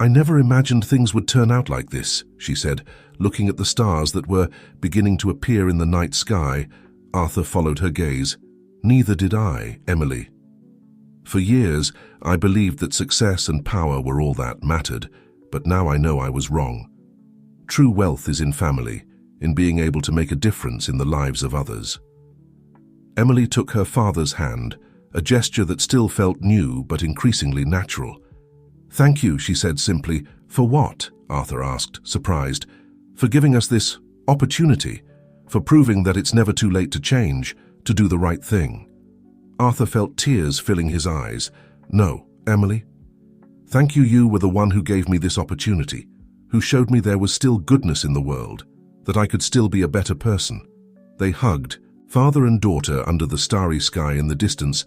I never imagined things would turn out like this, she said, looking at the stars that were beginning to appear in the night sky. Arthur followed her gaze. Neither did I, Emily. For years, I believed that success and power were all that mattered, but now I know I was wrong. True wealth is in family, in being able to make a difference in the lives of others. Emily took her father's hand, a gesture that still felt new but increasingly natural. Thank you, she said simply. For what? Arthur asked, surprised. For giving us this opportunity, for proving that it's never too late to change, to do the right thing. Arthur felt tears filling his eyes. No, Emily. Thank you. You were the one who gave me this opportunity, who showed me there was still goodness in the world, that I could still be a better person. They hugged, father and daughter under the starry sky in the distance.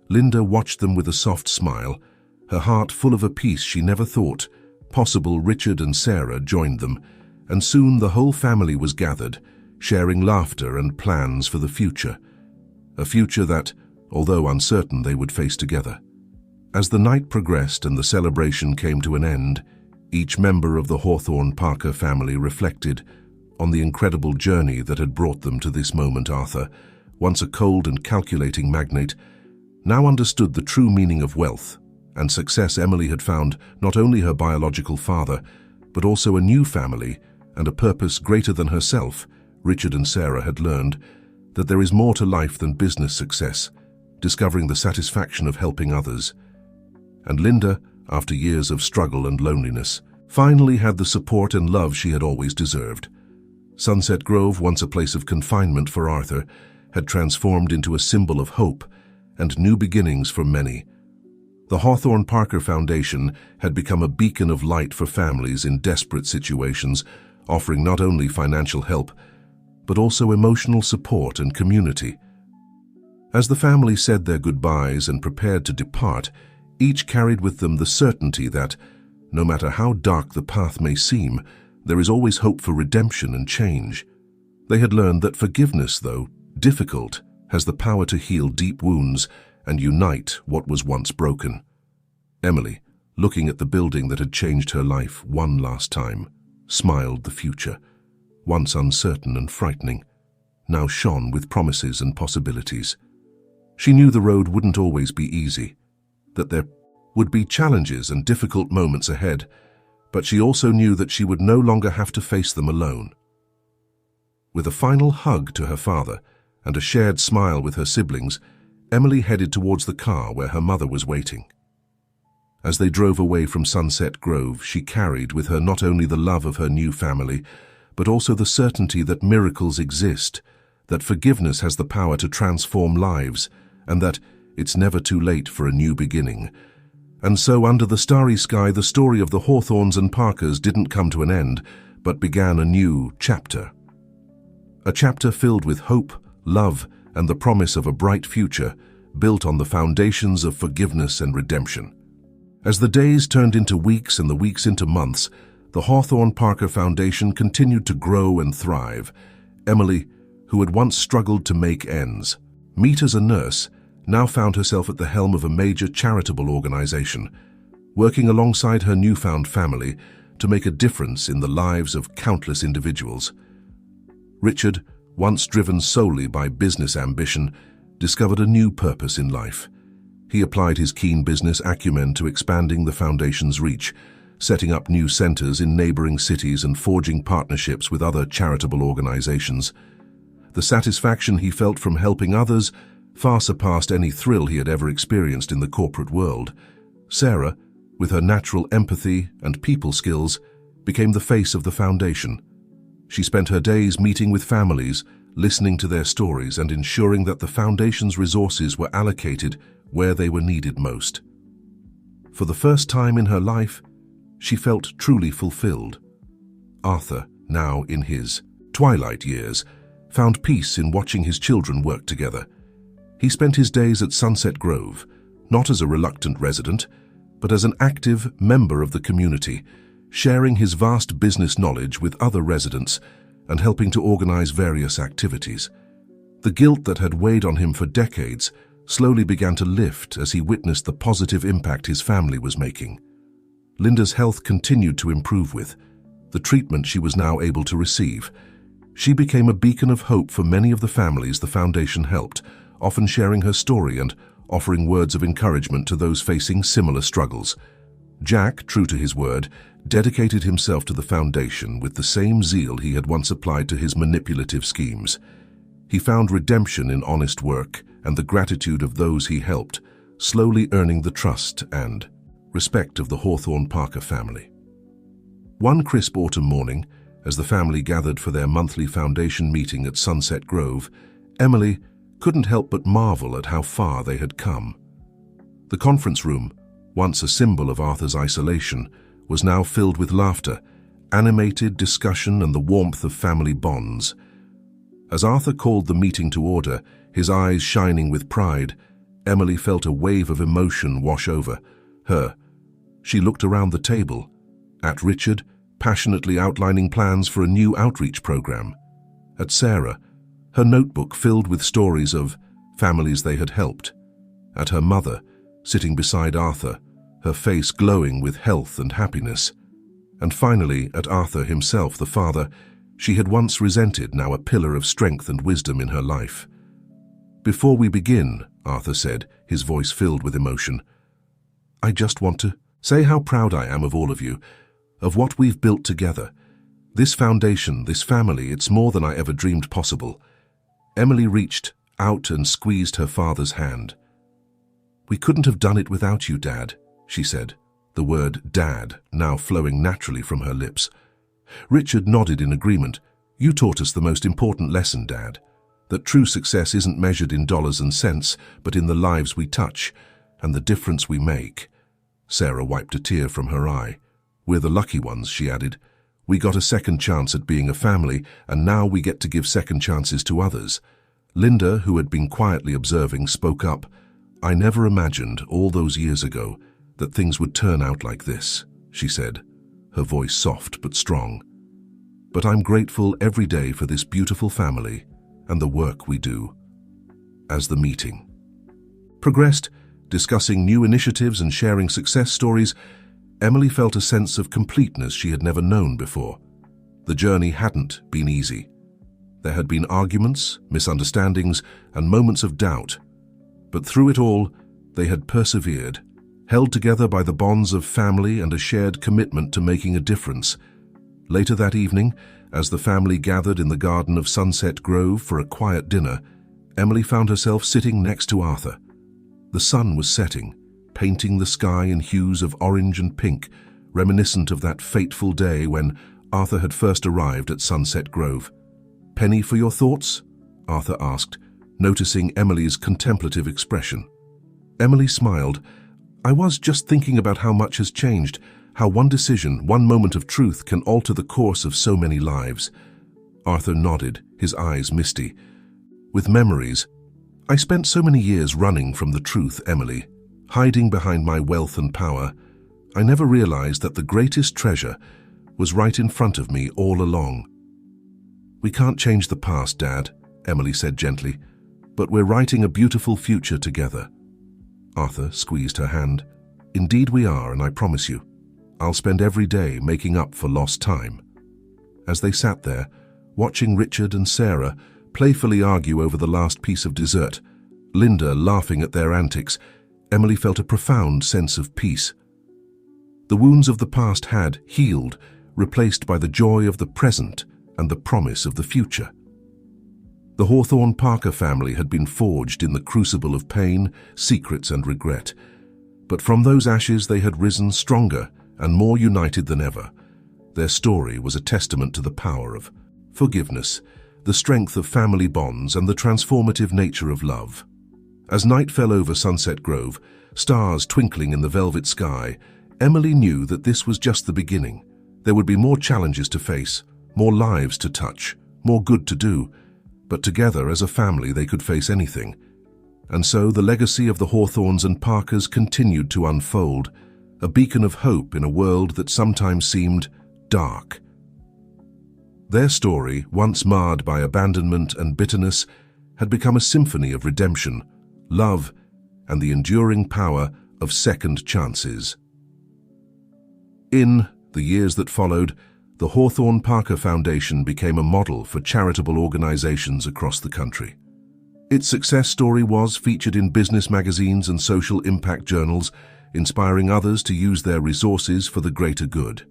Linda watched them with a soft smile, her heart full of a peace she never thought possible. Richard and Sarah joined them, and soon the whole family was gathered, sharing laughter and plans for the future. A future that, although uncertain, they would face together. As the night progressed and the celebration came to an end, each member of the Hawthorne-Parker family reflected on the incredible journey that had brought them to this moment. Arthur, once a cold and calculating magnate, now understood the true meaning of wealth and success. Emily had found not only her biological father, but also a new family and a purpose greater than herself. Richard and Sarah had learned that there is more to life than business success, discovering the satisfaction of helping others. And Linda, after years of struggle and loneliness, finally had the support and love she had always deserved. Sunset Grove, once a place of confinement for Arthur, had transformed into a symbol of hope and new beginnings for many. The Hawthorne-Parker Foundation had become a beacon of light for families in desperate situations, offering not only financial help, but also emotional support and community. As the family said their goodbyes and prepared to depart, each carried with them the certainty that, no matter how dark the path may seem, there is always hope for redemption and change. They had learned that forgiveness, though difficult, has the power to heal deep wounds and unite what was once broken. Emily, looking at the building that had changed her life one last time, smiled. The future, once uncertain and frightening, now shone with promises and possibilities. She knew the road wouldn't always be easy, that there would be challenges and difficult moments ahead, but she also knew that she would no longer have to face them alone. With a final hug to her father and a shared smile with her siblings, Emily headed towards the car where her mother was waiting. As they drove away from Sunset Grove, she carried with her not only the love of her new family, but also the certainty that miracles exist, that forgiveness has the power to transform lives, and that it's never too late for a new beginning. And so, under the starry sky, the story of the Hawthornes and Parkers didn't come to an end, but began a new chapter. A chapter filled with hope, love, and the promise of a bright future, built on the foundations of forgiveness and redemption. As the days turned into weeks and the weeks into months, the Hawthorne-Parker Foundation continued to grow and thrive. Emily, who had once struggled to make ends meet as a nurse, now found herself at the helm of a major charitable organization, working alongside her newfound family to make a difference in the lives of countless individuals. Richard, once driven solely by business ambition, discovered a new purpose in life. He applied his keen business acumen to expanding the foundation's reach, setting up new centers in neighboring cities and forging partnerships with other charitable organizations. The satisfaction he felt from helping others far surpassed any thrill he had ever experienced in the corporate world. Sarah, with her natural empathy and people skills, became the face of the foundation. She spent her days meeting with families, listening to their stories, and ensuring that the foundation's resources were allocated where they were needed most. For the first time in her life, she felt truly fulfilled. Arthur, now in his twilight years, found peace in watching his children work together. He spent his days at Sunset Grove, not as a reluctant resident, but as an active member of the community, sharing his vast business knowledge with other residents and helping to organize various activities. The guilt that had weighed on him for decades slowly began to lift as he witnessed the positive impact his family was making. Linda's health continued to improve with the treatment she was now able to receive. She became a beacon of hope for many of the families the foundation helped, often sharing her story and offering words of encouragement to those facing similar struggles. Jack, true to his word, dedicated himself to the foundation with the same zeal he had once applied to his manipulative schemes. He found redemption in honest work and the gratitude of those he helped, slowly earning the trust and respect of the Hawthorne Parker family. One crisp autumn morning, as the family gathered for their monthly foundation meeting at Sunset Grove, Emily couldn't help but marvel at how far they had come. The conference room, once a symbol of Arthur's isolation, was now filled with laughter, animated discussion, and the warmth of family bonds. As Arthur called the meeting to order, his eyes shining with pride, Emily felt a wave of emotion wash over her. She looked around the table, at Richard, passionately outlining plans for a new outreach program, at Sarah, her notebook filled with stories of families they had helped, at her mother, sitting beside Arthur, her face glowing with health and happiness, and finally at Arthur himself, the father she had once resented, now a pillar of strength and wisdom in her life. "Before we begin," Arthur said, his voice filled with emotion, "I just want to say how proud I am of all of you, of what we've built together. This foundation, this family, it's more than I ever dreamed possible." Emily reached out and squeezed her father's hand. "We couldn't have done it without you, Dad," she said, the word Dad now flowing naturally from her lips. Richard nodded in agreement. "You taught us the most important lesson, Dad, that true success isn't measured in dollars and cents, but in the lives we touch and the difference we make." Sarah wiped a tear from her eye. "We're the lucky ones," she added. "We got a second chance at being a family, and now we get to give second chances to others." Linda, who had been quietly observing, spoke up. "I never imagined, all those years ago, that things would turn out like this," she said, her voice soft but strong. "But I'm grateful every day for this beautiful family and the work we do." As the meeting progressed, discussing new initiatives and sharing success stories, Emily felt a sense of completeness she had never known before. The journey hadn't been easy. There had been arguments, misunderstandings, and moments of doubt. But through it all, they had persevered, held together by the bonds of family and a shared commitment to making a difference. Later that evening, as the family gathered in the garden of Sunset Grove for a quiet dinner, Emily found herself sitting next to Arthur. The sun was setting, painting the sky in hues of orange and pink, reminiscent of that fateful day when Arthur had first arrived at Sunset Grove. "Penny for your thoughts?" Arthur asked, noticing Emily's contemplative expression. Emily smiled. "I was just thinking about how much has changed, how one decision, one moment of truth can alter the course of so many lives." Arthur nodded, his eyes misty. "With memories, I spent so many years running from the truth, Emily, hiding behind my wealth and power. I never realized that the greatest treasure was right in front of me all along." "We can't change the past, Dad," Emily said gently, "but we're writing a beautiful future together." Arthur squeezed her hand. "Indeed we are, and I promise you, I'll spend every day making up for lost time." As they sat there, watching Richard and Sarah playfully argue over the last piece of dessert, Linda laughing at their antics, Emily felt a profound sense of peace. The wounds of the past had healed, replaced by the joy of the present and the promise of the future. The Hawthorne-Parker family had been forged in the crucible of pain, secrets, and regret. But from those ashes they had risen stronger and more united than ever. Their story was a testament to the power of forgiveness, the strength of family bonds, and the transformative nature of love. As night fell over Sunset Grove, stars twinkling in the velvet sky, Emily knew that this was just the beginning. There would be more challenges to face, more lives to touch, more good to do, but together as a family they could face anything. And so the legacy of the Hawthornes and Parkers continued to unfold, a beacon of hope in a world that sometimes seemed dark. Their story, once marred by abandonment and bitterness, had become a symphony of redemption, love, and the enduring power of second chances. In the years that followed, the Hawthorne-Parker Foundation became a model for charitable organizations across the country. Its success story was featured in business magazines and social impact journals, inspiring others to use their resources for the greater good.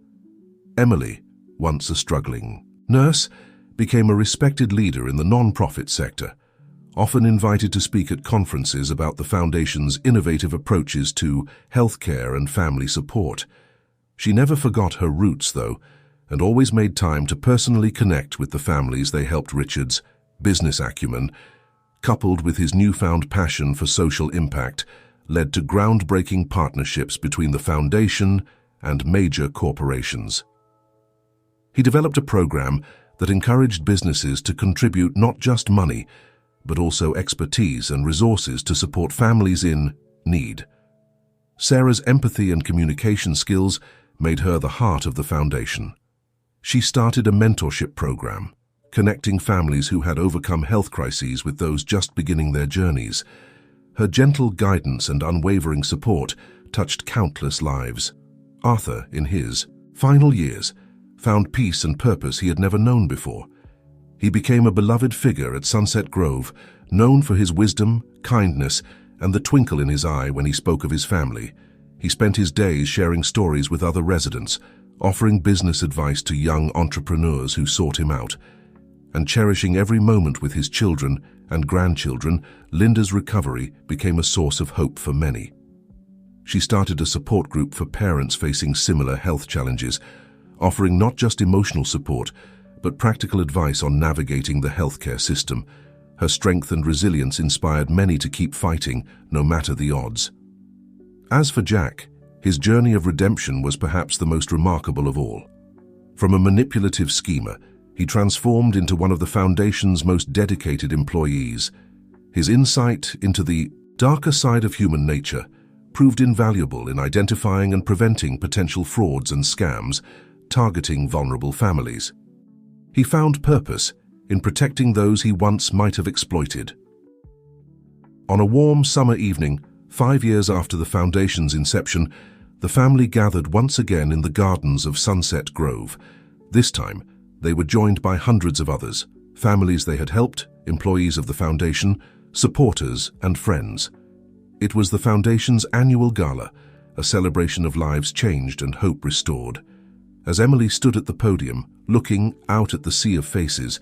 Emily, once a struggling nurse, became a respected leader in the non-profit sector, often invited to speak at conferences about the Foundation's innovative approaches to healthcare and family support. She never forgot her roots, though, and always made time to personally connect with the families they helped. Richard's business acumen, coupled with his newfound passion for social impact, led to groundbreaking partnerships between the Foundation and major corporations. He developed a program that encouraged businesses to contribute not just money, but also expertise and resources to support families in need. Sarah's empathy and communication skills made her the heart of the Foundation. She started a mentorship program, connecting families who had overcome health crises with those just beginning their journeys. Her gentle guidance and unwavering support touched countless lives. Arthur, in his final years, found peace and purpose he had never known before. He became a beloved figure at Sunset Grove, known for his wisdom, kindness, and the twinkle in his eye when he spoke of his family. He spent his days sharing stories with other residents, offering business advice to young entrepreneurs who sought him out, and cherishing every moment with his children and grandchildren. Linda's recovery became a source of hope for many. She started a support group for parents facing similar health challenges, offering not just emotional support, but practical advice on navigating the healthcare system. Her strength and resilience inspired many to keep fighting, no matter the odds. As for Jack, his journey of redemption was perhaps the most remarkable of all. From a manipulative schemer, he transformed into one of the Foundation's most dedicated employees. His insight into the darker side of human nature proved invaluable in identifying and preventing potential frauds and scams targeting vulnerable families. He found purpose in protecting those he once might have exploited. On a warm summer evening, 5 years after the Foundation's inception, the family gathered once again in the gardens of Sunset Grove. This time, they were joined by hundreds of others, families they had helped, employees of the Foundation, supporters, and friends. It was the Foundation's annual gala, a celebration of lives changed and hope restored. As Emily stood at the podium, looking out at the sea of faces,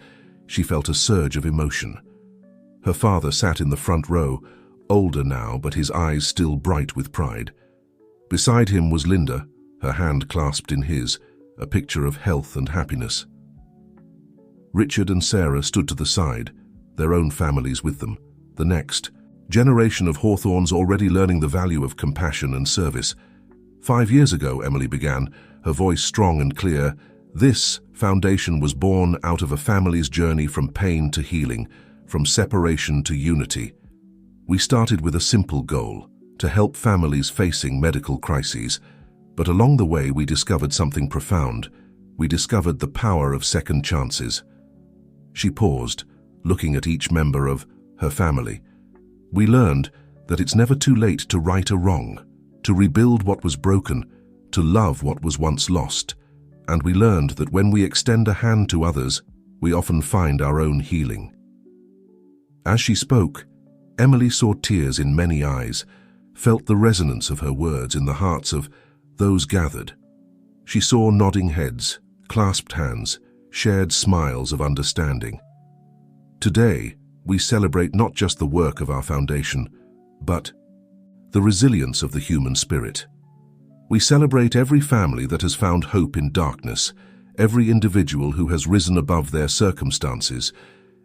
she felt a surge of emotion. Her father sat in the front row, older now, but his eyes still bright with pride. Beside him was Linda, her hand clasped in his, a picture of health and happiness. Richard and Sarah stood to the side, their own families with them. The next generation of Hawthornes already learning the value of compassion and service. 5 years ago, Emily began, her voice strong and clear. This foundation was born out of a family's journey from pain to healing, from separation to unity. We started with a simple goal, to help families facing medical crises. But along the way, we discovered something profound. We discovered the power of second chances. She paused, looking at each member of her family. We learned that it's never too late to right a wrong, to rebuild what was broken, to love what was once lost. And we learned that when we extend a hand to others, we often find our own healing. As she spoke, Emily saw tears in many eyes, felt the resonance of her words in the hearts of those gathered. She saw nodding heads, clasped hands, shared smiles of understanding. Today, we celebrate not just the work of our foundation, but the resilience of the human spirit. We celebrate every family that has found hope in darkness, every individual who has risen above their circumstances,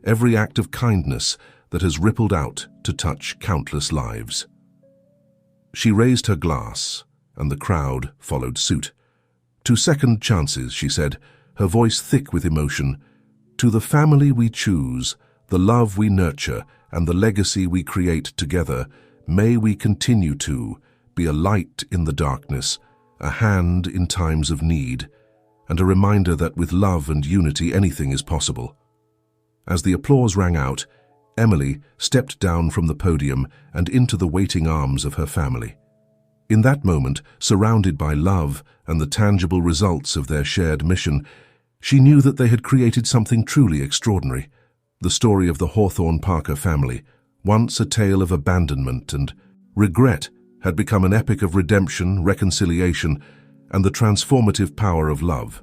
every act of kindness that has rippled out to touch countless lives. She raised her glass, and the crowd followed suit. "To second chances," she said, her voice thick with emotion. "To the family we choose, the love we nurture, and the legacy we create together, may we continue to be a light in the darkness, a hand in times of need, and a reminder that with love and unity anything is possible." As the applause rang out, Emily stepped down from the podium and into the waiting arms of her family. In that moment, surrounded by love and the tangible results of their shared mission, she knew that they had created something truly extraordinary. The story of the Hawthorne Parker family, once a tale of abandonment and regret, had become an epic of redemption, reconciliation, and the transformative power of love.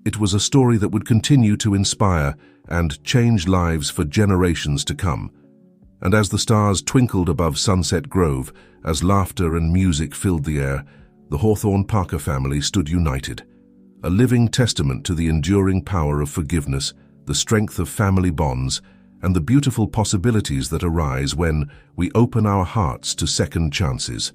It was a story that would continue to inspire and change lives for generations to come. And as the stars twinkled above Sunset Grove, as laughter and music filled the air, the Hawthorne Parker family stood united, a living testament to the enduring power of forgiveness, the strength of family bonds, and the beautiful possibilities that arise when we open our hearts to second chances.